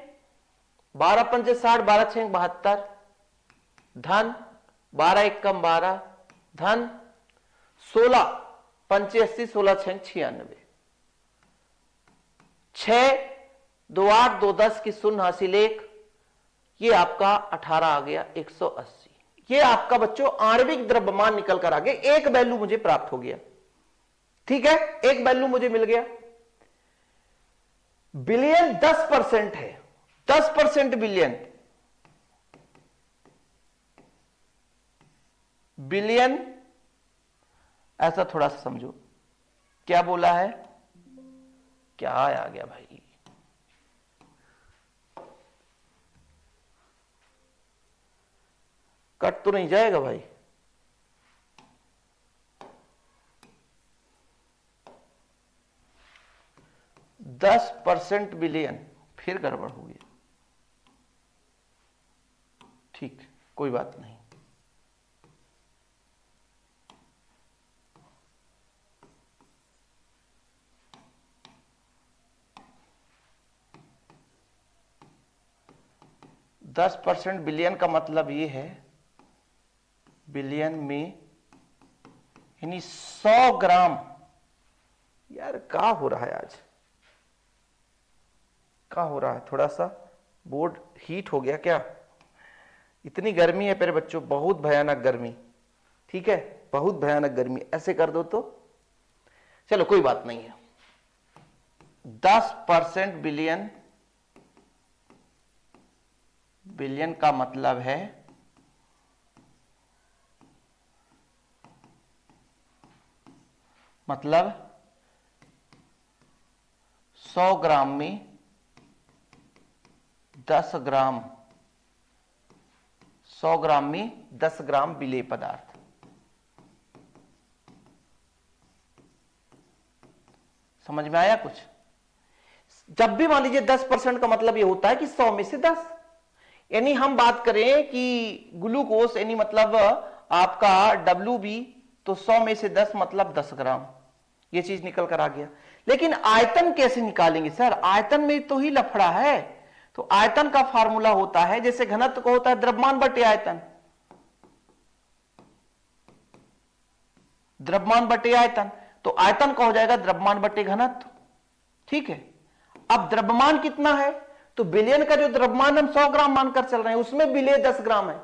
12 पंचे 60, 12 6 72, धन 12 1 कम 12, धन 16 पंचे 80, 16 6 96, 6 2 8 2 10 की शून्य हासिल 1, ये आपका 18 आ गया 180। ये आपका बच्चों आणविक द्रव्यमान निकल कर आ गया, एक वैल्यू मुझे प्राप्त हो गया। ठीक है, एक वैल्यू मुझे मिल गया। बिलियन 10% है, 10% बिलियन, बिलियन ऐसा थोड़ा सा समझो, क्या बोला है, क्या आ गया भाई, कट तो नहीं जाएगा भाई, %10 बिलियन, फिर गड़बड़ हो गया। ठीक, कोई बात नहीं। %10 बिलियन का मतलब ये है, बिलियन में यानी 100 ग्राम। यार क्या हो रहा है आज, क्या हो रहा है, थोड़ा सा बोर्ड हीट हो गया क्या, इतनी गर्मी है मेरे बच्चों, बहुत भयानक गर्मी। ठीक है, बहुत भयानक गर्मी, ऐसे कर दो तो चलो कोई बात नहीं है। 10% बिलियन, बिलियन का मतलब है मतलब 100 ग्राम में 10 ग्राम 100 ग्राम में 10 ग्राम विलेय पदार्थ। समझ में आया कुछ? जब भी मान लीजिए 10% का मतलब ये होता है कि 100 में से 10, यानी हम बात करें कि ग्लूकोज यानी मतलब आपका WB, तो 100 में से 10 मतलब 10 ग्राम, ये चीज निकल कर आ गया। लेकिन आयतन कैसे निकालेंगे सर? आयतन में तो ही लफड़ा है। तो आयतन का फार्मूला होता है, जैसे घनत्व को होता है द्रव्यमान बटे आयतन, द्रव्यमान बटे आयतन, तो आयतन का हो जाएगा द्रव्यमान बटे घनत्व। ठीक है, अब द्रव्यमान कितना है? तो विलयन का जो द्रव्यमान हम 100 ग्राम मानकर चल रहे हैं, उसमें विलेय 10 ग्राम है।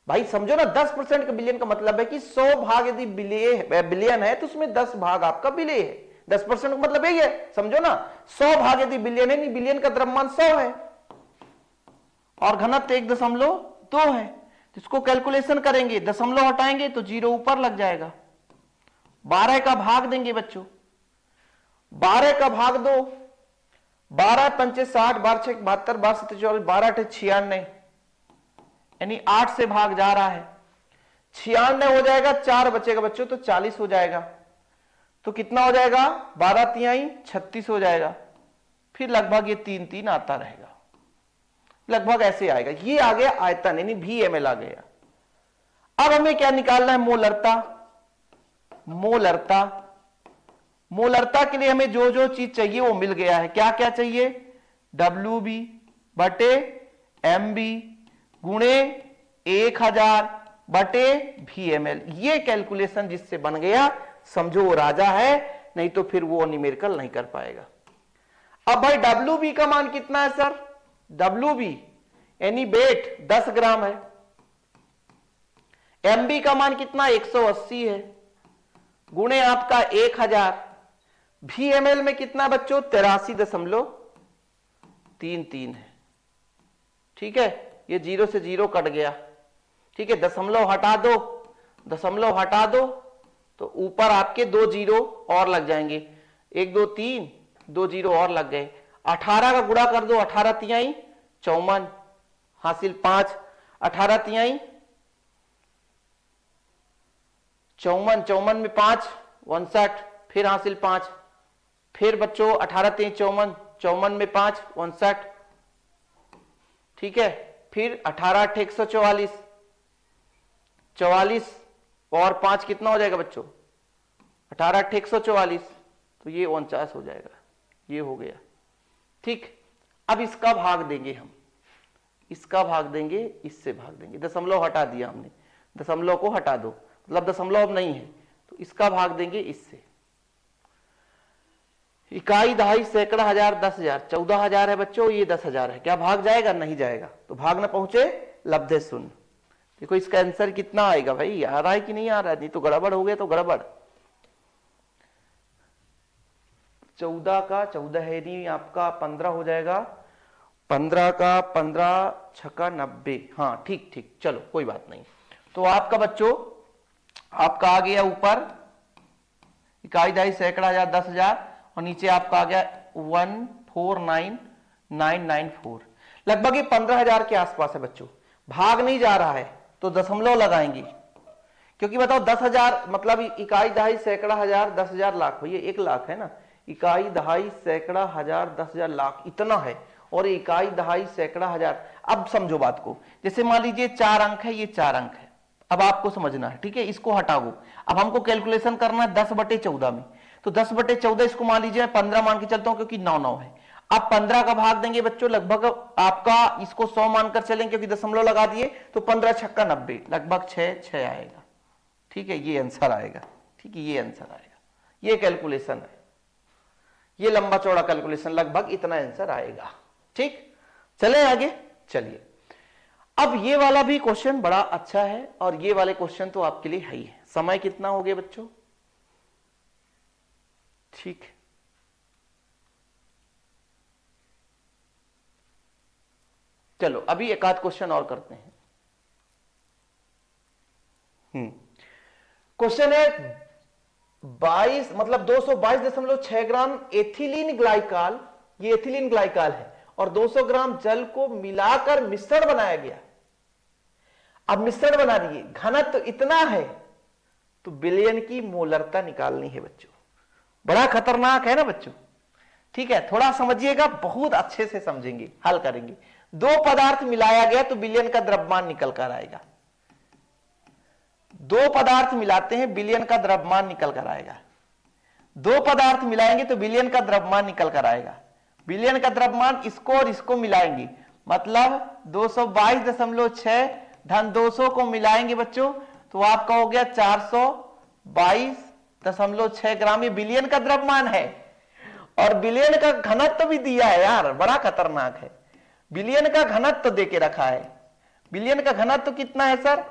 भाई समझो ना, 10% का विलयन का मतलब है कि 100 भाग यदि विलयन है तो उसमें 10 भाग आपका विलेय है। 10% का मतलब यही है, समझो ना, 100 भाग यदि विलयन है, नहीं विलयन का द्रव्यमान 100 है और घनत्व 1.2 है। तो इसको कैलकुलेशन करेंगे, दशमलव हटाएंगे तो 0 ऊपर लग जाएगा। 12 का भाग देंगे बच्चों, 12 का भाग दो, 12 पंचे 60, 12 6 72, 12 7 44, 12 8 96, यानी 8 से भाग जा रहा है, 96 हो जाएगा, 4 बचेगा बच्चों तो 40 हो जाएगा। तो कितना हो जाएगा? 12 तिहाई 36 हो जाएगा। फिर लगभग ये 3 3 आता रहेगा, लगभग ऐसे आएगा। ये आ गया आयतन, यानी VmL आ गया। अब हमें क्या निकालना है? मोलरता। मोलरता, मोलरता के लिए हमें जो जो चीज चाहिए वो मिल गया है। क्या क्या चाहिए? WB बटे MB गुणे 1000 बटे VmL। ये कैलकुलेशन जिससे बन गया, समझो वो राजा है, नहीं तो फिर वो न्यूमेरिकल नहीं कर पाएगा। अब भाई WB का मान कितना है सर? WB यानी वेट 10 ग्राम है। MB का मान कितना? 180 है, गुणे आपका 1000। VmL में कितना बच्चों? 83.33 है। ठीक है, ये 0 से 0 कट गया। ठीक है, दशमलव हटा दो, दशमलव हटा दो तो ऊपर आपके 2 0 और लग जाएंगे, 1 2 3, 2 0 और लग गए। 18 का गुणा कर दो, 18 तिहाई 54 हासिल 5, 18 तिहाई 54, 54 में 5 59, फिर हासिल 5, फिर बच्चों 18 3 54, 54 में 5 59। ठीक है, फिर 18 8 144, 44 और 5 कितना हो जाएगा बच्चों? 18 8 144, तो ये 49 हो जाएगा। ये हो गया। ठीक, अब इसका भाग देंगे हम, इसका भाग देंगे, इससे भाग देंगे। दशमलव हटा दिया हमने, दशमलव को हटा दो, मतलब दशमलव अब नहीं है, तो इसका भाग देंगे इससे। इकाई, दहाई, सैकड़ा, हजार, 10,000, 14,000 है बच्चों, ये 10,000 है। क्या भाग जाएगा? नहीं जाएगा, तो भाग ना पहुंचे लब्धे शून्य। देखो इसका आंसर कितना आएगा भाई, आ रहा है कि नहीं आ रहा है? नहीं तो गड़बड़ हो गया, तो गड़बड़। 14 का 14 है नहीं आपका, 15 हो जाएगा, 15 का 15 छक्का 90। हाँ ठीक ठीक, चलो कोई बात नहीं। तो आपका बच्चों आपका आ गया ऊपर इकाई, दहाई, सैकड़ा, हजार, 10,000 और नीचे आपका आ गया 149994। लगभग ये 15,000 के आसपास है बच्चों। भाग नहीं जा रहा है तो दशमलव लगाएंगे, क्योंकि बताओ 10,000 मतलब इकाई, दहाई, सैकड़ा, हजार, 10,000, लाख, भैया 1 लाख है ना। इकाई, दहाई, सैकड़ा, हजार, 10,000, लाख, इतना है। और इकाई, दहाई, सैकड़ा, हजार। अब समझो बात को, जैसे मान लीजिए 4 अंक है, ये 4 अंक है। अब आपको समझना है, ठीक है, इसको हटाओ। अब हमको कैलकुलेशन करना है 10/14 में, तो 10/14 इसको मान लीजिए 15 मान के चलता हूं, क्योंकि 9 9 है। अब 15 का भाग देंगे बच्चों, लगभग आपका इसको 100 मानकर चलेंगे, क्योंकि दशमलव लगा दिए, तो 15 छक्का 90, लगभग 6 आएगा। ठीक है, ये आंसर आएगा। ठीक है, ये आंसर आएगा, ये कैलकुलेशन है, ये लंबा चौड़ा कैलकुलेशन, लगभग इतना आंसर आएगा। ठीक, चले आगे, चलिए। अब ये वाला भी क्वेश्चन बड़ा अच्छा है, और ये वाले क्वेश्चन तो आपके लिए है ही है। समय कितना हो गया बच्चों? ठीक, चलो अभी एक आध क्वेश्चन और करते हैं। क्वेश्चन है 22 मतलब 222.6 ग्राम एथिलीन ग्लाइकाल, ये एथिलीन ग्लाइकाल है, और 200 ग्राम जल को मिलाकर मिश्रण बनाया गया। अब मिश्रण बना दिए, घनत्व तो इतना है, तो विलयन की मोलरता निकालनी है बच्चों। बड़ा खतरनाक है ना बच्चों। ठीक है, थोड़ा समझिएगा, बहुत अच्छे से समझेंगे, हल करेंगे। दो पदार्थ मिलाया गया तो विलयन का द्रव्यमान निकल कर आएगा। दो पदार्थ मिलाते हैं, विलयन का द्रव्यमान निकल कर आएगा। दो पदार्थ मिलाएंगे तो विलयन का द्रव्यमान निकल कर आएगा। विलयन का द्रव्यमान इसको और इसको मिलाएंगे, मतलब 222.6 धन 200 को मिलाएंगे बच्चों, तो आपका हो गया 422.6 ग्राम। ये विलयन का द्रव्यमान है और विलयन का घनत्व भी दिया है यार, बड़ा खतरनाक है। विलयन का घनत्व देके रखा है। विलयन का घनत्व कितना है सर?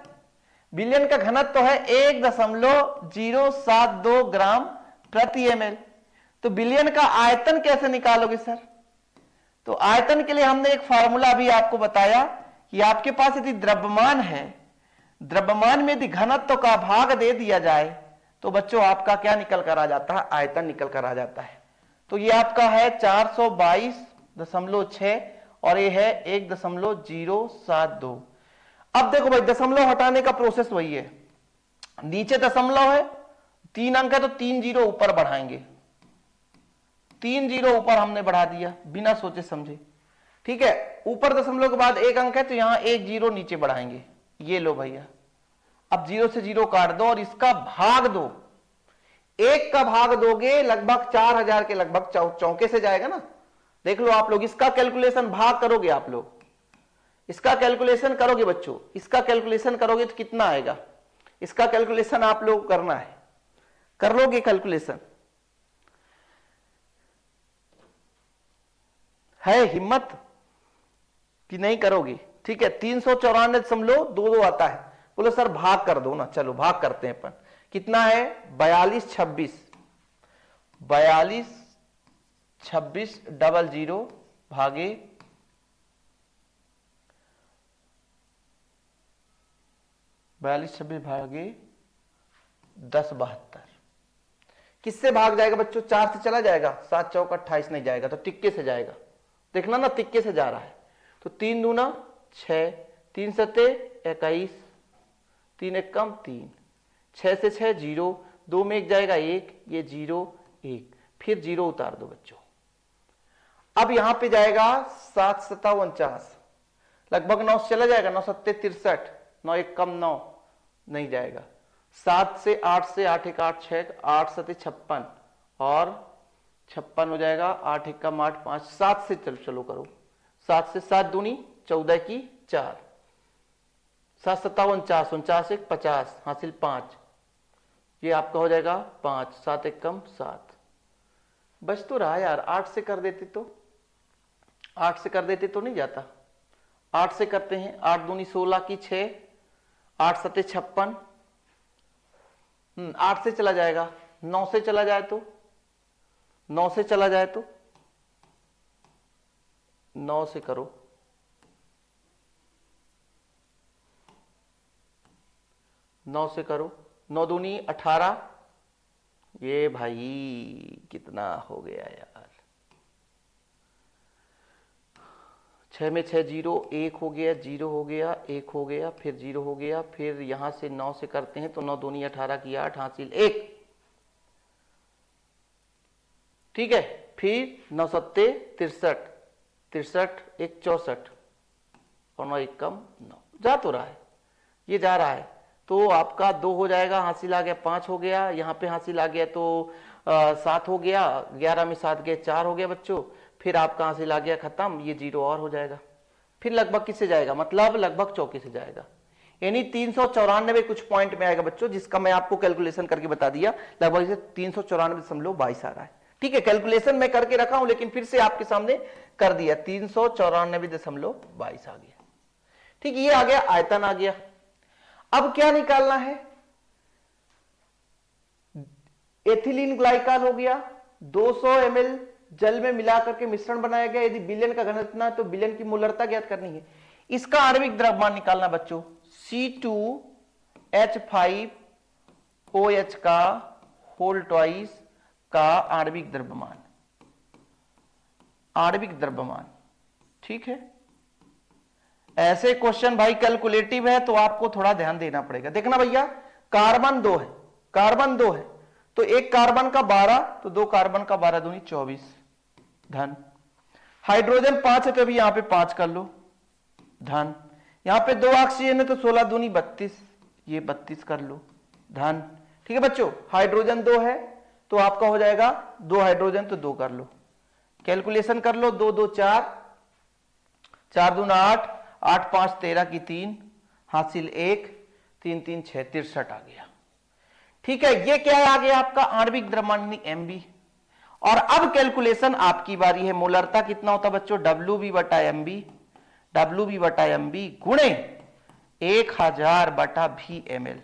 विलयन का घनत्व है 1.072 ग्राम प्रति ml। तो विलयन का आयतन कैसे निकालोगे सर? तो आयतन के लिए हमने एक फार्मूला भी आपको बताया कि आपके पास यदि द्रव्यमान है, द्रव्यमान में यदि घनत्व का भाग दे दिया जाए तो बच्चों आपका क्या निकल कर आ जाता है? आयतन निकल कर आ जाता है। तो ये आपका है 422.6 और ये है 1.072। अब देखो भाई, दशमलव हटाने का प्रोसेस वही है। नीचे दशमलव है, 3 अंक है तो 3 जीरो ऊपर बढ़ाएंगे। 3 जीरो ऊपर हमने बढ़ा दिया बिना सोचे समझे। ठीक है, ऊपर दशमलव के बाद 1 अंक है तो यहां 1 जीरो नीचे बढ़ाएंगे। ये लो भैया, अब 0 से 0 काट दो और इसका भाग दो। 1 का भाग दोगे लगभग 4000 के लगभग चौके से जाएगा ना। देख लो आप लोग, इसका कैलकुलेशन भाग करोगे आप लोग, इसका कैलकुलेशन करोगे बच्चों, इसका कैलकुलेशन करोगे तो कितना आएगा? इसका कैलकुलेशन आप लोग करना है, कर लोगे कैलकुलेशन? है हिम्मत कि नहीं करोगे? ठीक है, 394.22 आता है। बोलो सर भाग कर दो ना। चलो भाग करते हैं अपन। कितना है? 4226 00 भागे 4226 भागे 1072। किससे भाग जाएगा बच्चों? 4 से चला जाएगा, 7 चौक 28 नहीं जाएगा तो टिक्के से जाएगा। देखना ना, टिक्के से जा रहा है। तो 3 दूना 6, 3 सत्ते 21, 3 एक कम 3, 6 से 6 0, 2 में 1 जाएगा 1, ये 0 1, फिर 0 उतार दो बच्चों। अब यहां पे जाएगा 7 सत्ता 49, लगभग 9 से चला जाएगा, 9 सत्ते 63, 9 एक कम 9 नहीं जाएगा। 7 से 8 से 8 एक 8 6, 8 सत्ते 56 और 56 हो जाएगा, 8 एक कम 8 5, 7 से चलो करो, 7 से 7 दूनी 14 की 4, 7 सत्ता 49, 49 एक 50 हासिल 5, ये आपका हो जाएगा 5, 7 एक कम 7। बच तो रहा यार, 8 से कर देते तो, 8 से कर देते तो नहीं जाता। 8 से करते हैं, 8 दूनी 16 की 6, 8 सत्ते 56, 8 से चला जाएगा, 9 से चला जाए तो, 9 से चला जाए तो 9 से करो, 9 से करो, 9 दूनी 18, ये भाई कितना हो गया यार, 6 में 6 0, 1 हो गया, 0 हो गया, 1 हो गया, फिर 0 हो गया, फिर यहां से 9 से करते हैं तो 9 दूनी 18 की 8 हासिल 1। ठीक है, फिर 9 सत्ते 63, 63 एक 64 और 9 एक कम 9, जा तो रहा है, ये जा रहा है तो आपका 2 हो जाएगा, हासिल आ गया 5 हो गया, यहाँ पे हासिल आ गया तो 7 हो गया, 11 में 7 गया 4 हो गया बच्चों, फिर आपका हासिल आ गया खत्म, ये 0 और हो जाएगा, फिर लगभग किससे जाएगा? मतलब लगभग चौके से जाएगा, यानी 394 कुछ पॉइंट में आएगा बच्चों, जिसका मैं आपको कैलकुलेशन करके बता दिया, लगभग इसे 394.22 आ रहा है। ठीक है, कैलकुलेशन मैं करके रखा हूं लेकिन फिर से आपके सामने कर दिया, 394.22 आ गया। ठीक, ये आ गया, आयतन आ गया। अब क्या निकालना है? एथिलीन ग्लाइकॉल हो गया, 200 ml जल में मिला करके मिश्रण बनाया गया। यदि विलयन का घनत्व है तो विलयन की मोलरता ज्ञात करनी है। इसका आणविक द्रव्यमान निकालना बच्चों, C2H5OH का होल ट्वाइस का आणविक द्रव्यमान, आणविक द्रव्यमान ठीक है, ऐसे क्वेश्चन भाई कैलकुलेटिव है तो आपको थोड़ा ध्यान देना पड़ेगा। देखना भैया, कार्बन 2 है, कार्बन 2 है तो एक कार्बन का 12 तो दो कार्बन का 12 दूनी 24 धन। हाइड्रोजन 5 है तो अभी यहां पे 5 कर लो धन। यहां पे 2 ऑक्सीजन है तो 16 दूनी 32, ये 32 कर लो धन। ठीक है बच्चों, हाइड्रोजन 2 है तो आपका हो जाएगा 2 हाइड्रोजन तो 2 कर लो, कैलकुलेशन कर लो, 2 2 4, 4 दूना 8, 8 5 13 की 3, हासिल 1, 3 3 6 63 आ गया। ठीक है, ये क्या आ गया आपका आणविक द्रव्यमान एमबी। और अब कैलकुलेशन आपकी बारी है। मोलरता कितना होता बच्चों, WB बटा एमबी, WB बटा एमबी गुणे 1000 बटा VmL।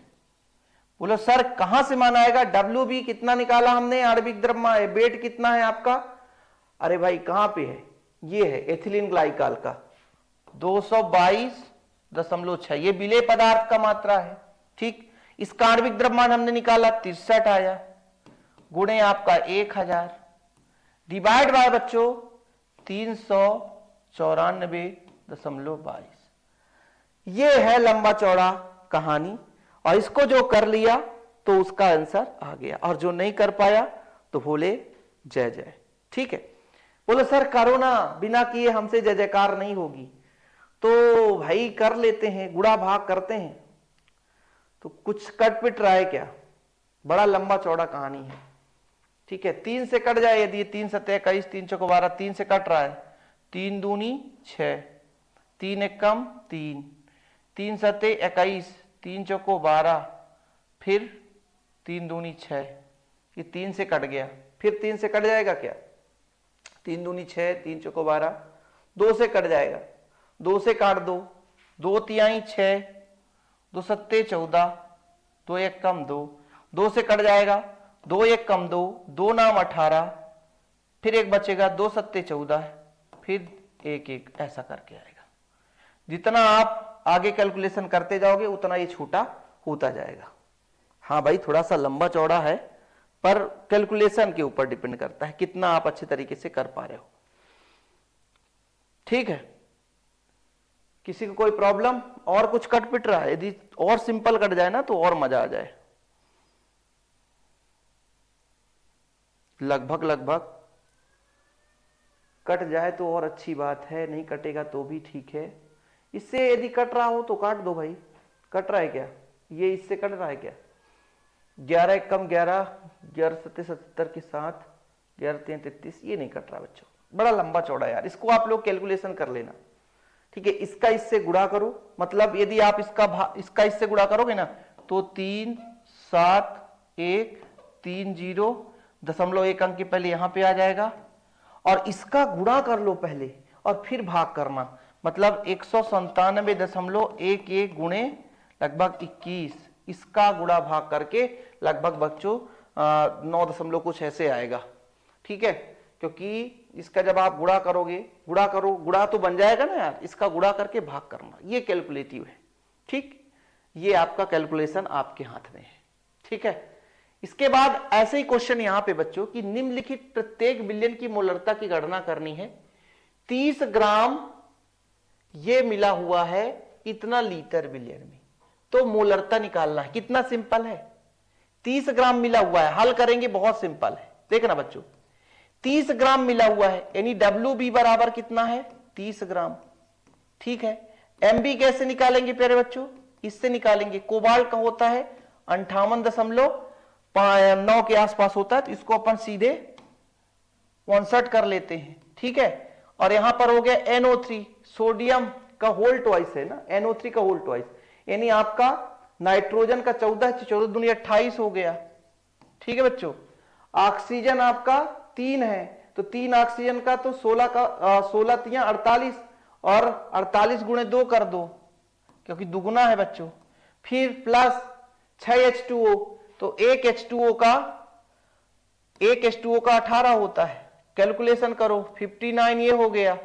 बोलो सर कहां से मान आएगा, WB कितना निकाला हमने, आणविक द्रव्यमान वेट कितना है आपका, अरे भाई कहां पे है, ये है एथिलीन ग्लाइकॉल का 222.6, ये विलेय पदार्थ का मात्रा है। ठीक, इसका आणविक द्रव्यमान हमने निकाला 63 आया, गुणे आपका 1000 डिवाइड बाय बच्चों 394.22। ये है लंबा चौड़ा कहानी, और इसको जो कर लिया तो उसका आंसर आ गया, और जो नहीं कर पाया तो बोले जय जय। ठीक है, बोलो सर करो ना, बिना किए हमसे जय जयकार नहीं होगी। तो भाई कर लेते हैं, गुणा भाग करते हैं, तो कुछ कट पिट रहा है क्या, बड़ा लंबा चौड़ा कहानी है। ठीक है, 3 से कट जाए, यदि 3 7 21, 3 चौको 12, 3 से कट रहा है, 3 दूनी 6, 3 एक कम 3, 3 7 21, 3 चौको 12, फिर 3 दूनी 6, ये 3 से कट गया, फिर 3 से कट जाएगा क्या, 3 दूनी 6, 3 चौको 12, 2 से कट जाएगा, 2 से काट दो, 2 तिहाई 6, 2 सत्ते 14, 2 एक कम 2, 2 से कट जाएगा, 2 एक कम 2, 2 नाम 18, फिर एक बचेगा, 2 सत्ते 14, फिर 1 1, ऐसा करके आएगा। जितना आप आगे कैलकुलेशन करते जाओगे उतना ये छोटा होता जाएगा। हाँ भाई थोड़ा सा लंबा चौड़ा है, पर कैलकुलेशन के ऊपर डिपेंड करता है कितना आप अच्छे तरीके से कर पा रहे हो। ठीक है, किसी को कोई प्रॉब्लम, और कुछ कट पिट रहा है, यदि और सिंपल कट जाए ना तो और मजा आ जाए। लगभग लगभग कट जाए तो और अच्छी बात है, नहीं कटेगा तो भी ठीक है। इससे यदि कट रहा हो तो काट दो भाई, कट रहा है क्या, ये इससे कट रहा है क्या, 11 एक कम 11, 11 सत्ते 77 के साथ 11 3 33, ये नहीं कट रहा बच्चों, बड़ा लंबा चौड़ा यार, इसको आप लोग कैलकुलेशन कर लेना। ठीक है, इसका इससे गुणा करो, मतलब यदि आप इसका इससे गुणा करोगे ना तो 3 7 1 3 0.1 अंक के पहले यहां पे आ जाएगा, और इसका गुणा कर लो पहले और फिर भाग करना, मतलब 197.11 गुणे लगभग 21, इसका गुणा भाग करके लगभग बच्चों 9 कुछ ऐसे आएगा। ठीक है, क्योंकि इसका जब आप गुणा करोगे, गुणा तो बन जाएगा ना यार, इसका गुणा करके भाग करना, ये कैलकुलेटिव है। ठीक, ये आपका कैलकुलेशन आपके हाथ में है। ठीक है, इसके बाद ऐसे ही क्वेश्चन यहां पे बच्चों कि निम्नलिखित प्रत्येक बिलियन की मोलरता की गणना करनी है, 30 ग्राम ये मिला हुआ है इतना लीटर बिलियन में, तो मोलरता निकालना है। कितना सिंपल है, 30 ग्राम मिला हुआ है, हल करेंगे बहुत सिंपल है। देखना बच्चों, 30 ग्राम मिला हुआ है, यानी WB बराबर कितना है 30 ग्राम। ठीक है, MB कैसे निकालेंगे प्यारे बच्चों, इससे निकालेंगे, कोबाल्ट का होता है 58.9 के आसपास होता है, तो इसको अपन सीधे 59 कर लेते हैं। ठीक है, और यहां पर हो गया NO3, सोडियम का होल ट्वाइस है ना, NO3 का होल ट्वाइस, यानी आपका नाइट्रोजन का 14 दूनी 28 हो गया। ठीक है बच्चों, ऑक्सीजन आपका 3 है, तो 3 ऑक्सीजन का तो 16 का 16 तिया 48, और 48 गुणे 2 कर दो क्योंकि दुगुना है बच्चों, फिर प्लस 6 H2O, तो एक H2O का 18 होता है, कैलकुलेशन करो, 59 ये हो गया,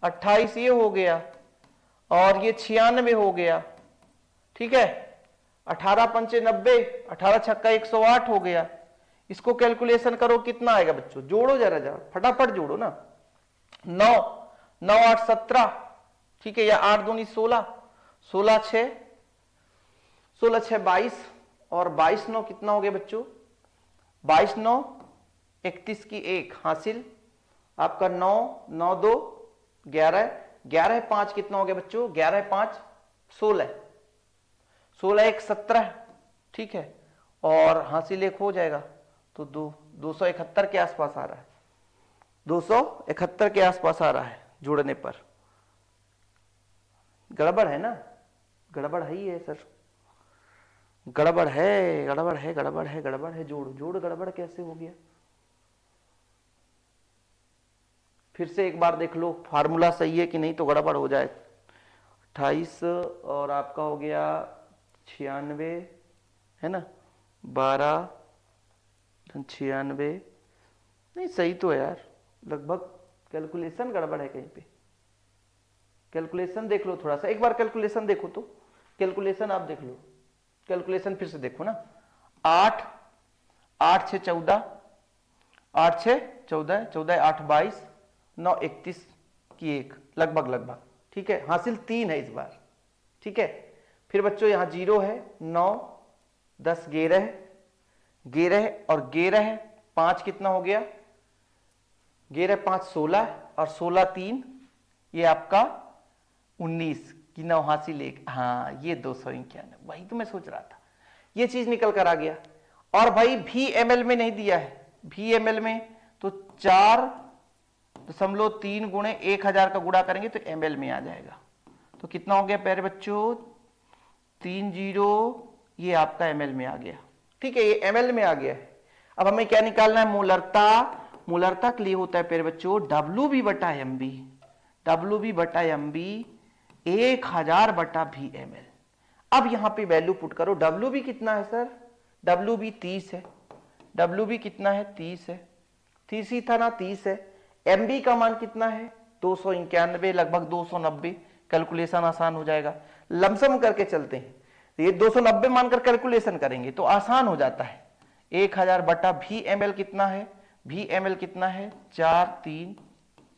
28 ये हो गया, और ये 96 हो गया। ठीक है, 18 पंचे 90, 18 छक्का 108 हो गया। इसको कैलकुलेशन करो कितना आएगा बच्चों, जोड़ो जरा फटाफट जोड़ो ना, 9 8 17, ठीक है, या 8 दूनी 16, 16 6 22 और 22 9 कितना हो गया बच्चों, 22 9 31 की 1 हासिल आपका 9 9 2 11, 11 5 कितना हो गया बच्चों, 11 5 16, 16 1 17, ठीक है, और हासिल 1 हो जाएगा तो 271 के आसपास आ रहा है, 271 के आसपास आ रहा है जोड़ने पर। गड़बड़ है ना, गड़बड़ है ही है सर, गड़बड़ है गड़बड़ है गड़बड़ है गड़बड़ है, जोड़ जोड़ गड़बड़ कैसे हो गया, फिर से एक बार देख लो फार्मूला सही है कि नहीं तो गड़बड़ हो जाए। 28 और आपका हो गया 96 है ना, 12 96, नहीं सही तो है यार, लगभग कैलकुलेशन गड़बड़ है कहीं पे, कैलकुलेशन देख लो थोड़ा सा, एक बार कैलकुलेशन देखो तो, कैलकुलेशन आप देख लो, कैलकुलेशन फिर से देखो ना, 8 8 6 14, 8 6 14, 14 8 22, 9 31 की 1 लगभग लगभग, ठीक है, हासिल 3 है इस बार, ठीक है। फिर बच्चों यहां 0 है, 9 10 11 11 और 11 5 कितना हो गया, 11 5 16 और 16 3 ये आपका 19 की 9 हासिल 1, हाँ ये 291, वही तो मैं सोच रहा था, ये चीज निकल कर आ गया। और भाई VML में नहीं दिया है, VML में तो 4.3 गुणे 1000 का गुणा करेंगे तो ML में आ जाएगा, तो कितना हो गया प्यारे बच्चों, 30, ये आपका ML में आ गया, ठीक है, ये ML में आ गया है। अब हमें क्या निकालना है, मोलरता, मोलरता के लिए होता है प्यारे बच्चों WB बटा MB, WB बटा MB 1000 बटा VML। अब यहां पे वैल्यू पुट करो, WB कितना है सर, WB 30 है, WB कितना है 30 है, 30 ही था ना 30 है, MB का मान कितना है 291 लगभग 290, कैलकुलेशन आसान हो जाएगा, लमसम करके चलते हैं, ये 290 मानकर कैलकुलेशन करेंगे तो आसान हो जाता है। 1000 बटा VML कितना है, VML कितना है 4 3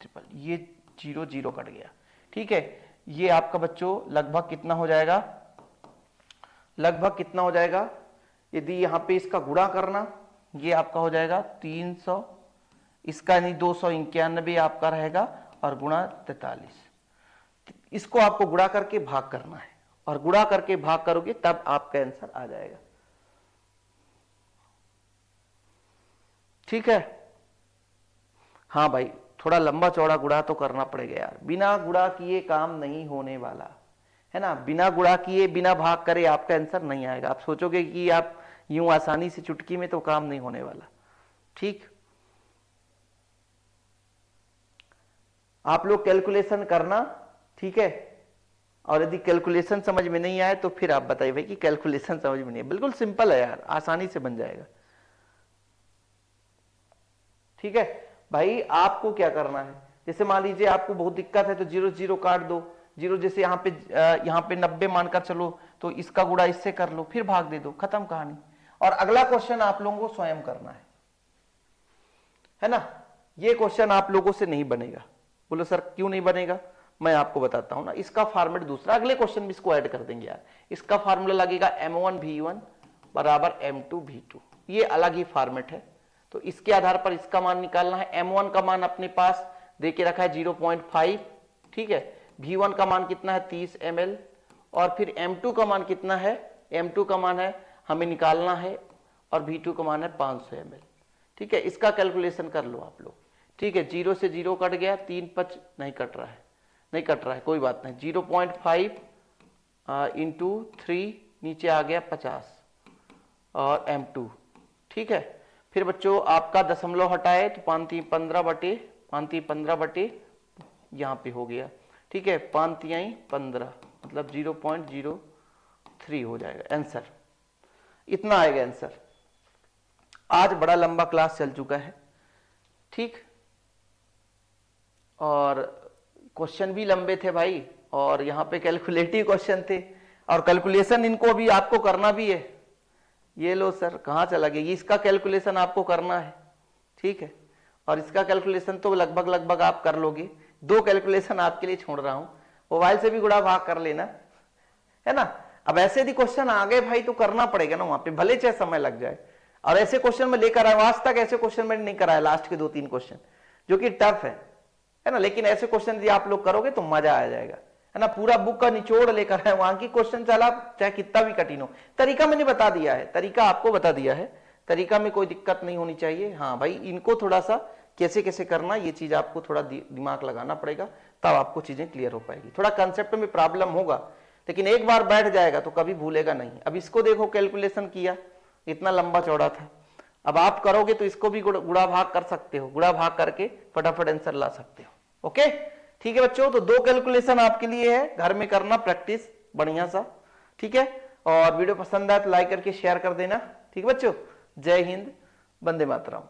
ट्रिपल, ये 0 0 कट गया, ठीक है, ये आपका बच्चों लगभग कितना हो जाएगा, लगभग कितना हो जाएगा, यदि यहां पे इसका गुणा करना, ये आपका हो जाएगा 300, इसका नहीं 291 आपका रहेगा और गुणा 43, इसको आपको गुणा करके भाग करना है और गुणा करके भाग करोगे तब आपका आंसर आ जाएगा, ठीक है। हाँ भाई थोड़ा लंबा चौड़ा गुणा तो करना पड़ेगा यार, बिना गुणा किए काम नहीं होने वाला है ना, बिना गुणा किए बिना भाग करे आपका आंसर नहीं आएगा, आप सोचोगे कि आप यूं आसानी से चुटकी में, तो काम नहीं होने वाला, ठीक। आप लोग कैलकुलेशन करना, ठीक है, और यदि कैलकुलेशन समझ में नहीं आए तो फिर आप बताइए भाई कि कैलकुलेशन समझ में नहीं है, बिल्कुल सिंपल है यार, आसानी से बन जाएगा, ठीक है। भाई आपको क्या करना है, जैसे मान लीजिए आपको बहुत दिक्कत है तो 0 0 काट दो, 0 जैसे यहाँ पे 90 मानकर चलो तो इसका गुणा इससे कर लो, फिर भाग दे दो, खत्म कहानी। और अगला क्वेश्चन आप लोगों को स्वयं करना है ना, ये क्वेश्चन आप लोगों से नहीं बनेगा। बोलो सर क्यों नहीं बनेगा, मैं आपको बताता हूं ना, इसका फॉर्मेट दूसरा, अगले क्वेश्चन में इसको ऐड कर देंगे यार। इसका फार्मूला लगेगा M1 V1 बराबर M2 V2, ये अलग ही फॉर्मेट है, तो इसके आधार पर इसका मान निकालना है। M1 का मान अपने पास दे के रखा है 0.5, ठीक है, V1 का मान कितना है 30 ml, और फिर M2 का मान कितना है, M2 का मान है हमें निकालना है, और V2 का मान है 500 ml, ठीक है। इसका कैलकुलेशन कर लो आप लोग, ठीक है, 0 से 0 कट गया, 3 5 नहीं कट रहा है, नहीं कट रहा है, कोई बात नहीं, 0.5 इंटू 3 नीचे आ गया 50 और M2, ठीक है। फिर बच्चों आपका दशमलव हटाए तो 5 बटे यहाँ पे हो गया, ठीक है, 5 तिहाई 15 मतलब 0.03 हो जाएगा आंसर, इतना आएगा आंसर। आज बड़ा लंबा क्लास चल चुका है, ठीक, और क्वेश्चन भी लंबे थे भाई, और यहाँ पे कैलकुलेटिव क्वेश्चन थे, और कैलकुलेशन इनको अभी आपको करना भी है। ये लो सर कहाँ चला गया, ये इसका कैलकुलेशन आपको करना है, ठीक है, और इसका कैलकुलेशन तो लगभग लगभग आप कर लोगे। 2 कैलकुलेशन आपके लिए छोड़ रहा हूं, मोबाइल से भी गुणा भाग कर लेना, है ना। अब ऐसे यदि क्वेश्चन आ गए भाई तो करना पड़ेगा ना वहां पे, भले चाहे समय लग जाए। और ऐसे क्वेश्चन में लेकर आया, आज तक ऐसे क्वेश्चन मैंने नहीं कराया, लास्ट के 2-3 क्वेश्चन जो कि टफ है ना। लेकिन ऐसे क्वेश्चन यदि आप लोग करोगे तो मजा आ जाएगा, है ना। पूरा बुक का निचोड़ लेकर आए, वहां की क्वेश्चन चला चाहे कितना भी कठिन हो। तरीका मैंने बता दिया है, तरीका आपको बता दिया है, तरीका में कोई दिक्कत नहीं होनी चाहिए। हाँ भाई, इनको थोड़ा सा कैसे कैसे करना, ये चीज आपको थोड़ा दिमाग लगाना पड़ेगा, तब आपको चीजें क्लियर हो पाएगी। थोड़ा कंसेप्ट में प्रॉब्लम होगा, लेकिन एक बार बैठ जाएगा तो कभी भूलेगा नहीं। अब इसको देखो, कैलकुलेशन किया, इतना लंबा चौड़ा था। अब आप करोगे तो इसको भी गुणा भाग कर सकते हो, गुणा भाग करके फटाफट आंसर ला सकते हो। ओके, ठीक है बच्चों। तो 2 कैलकुलेशन आपके लिए है, घर में करना प्रैक्टिस बढ़िया सा, ठीक है। और वीडियो पसंद आए तो लाइक करके शेयर कर देना, ठीक है बच्चों। जय हिंद, वंदे मातरम।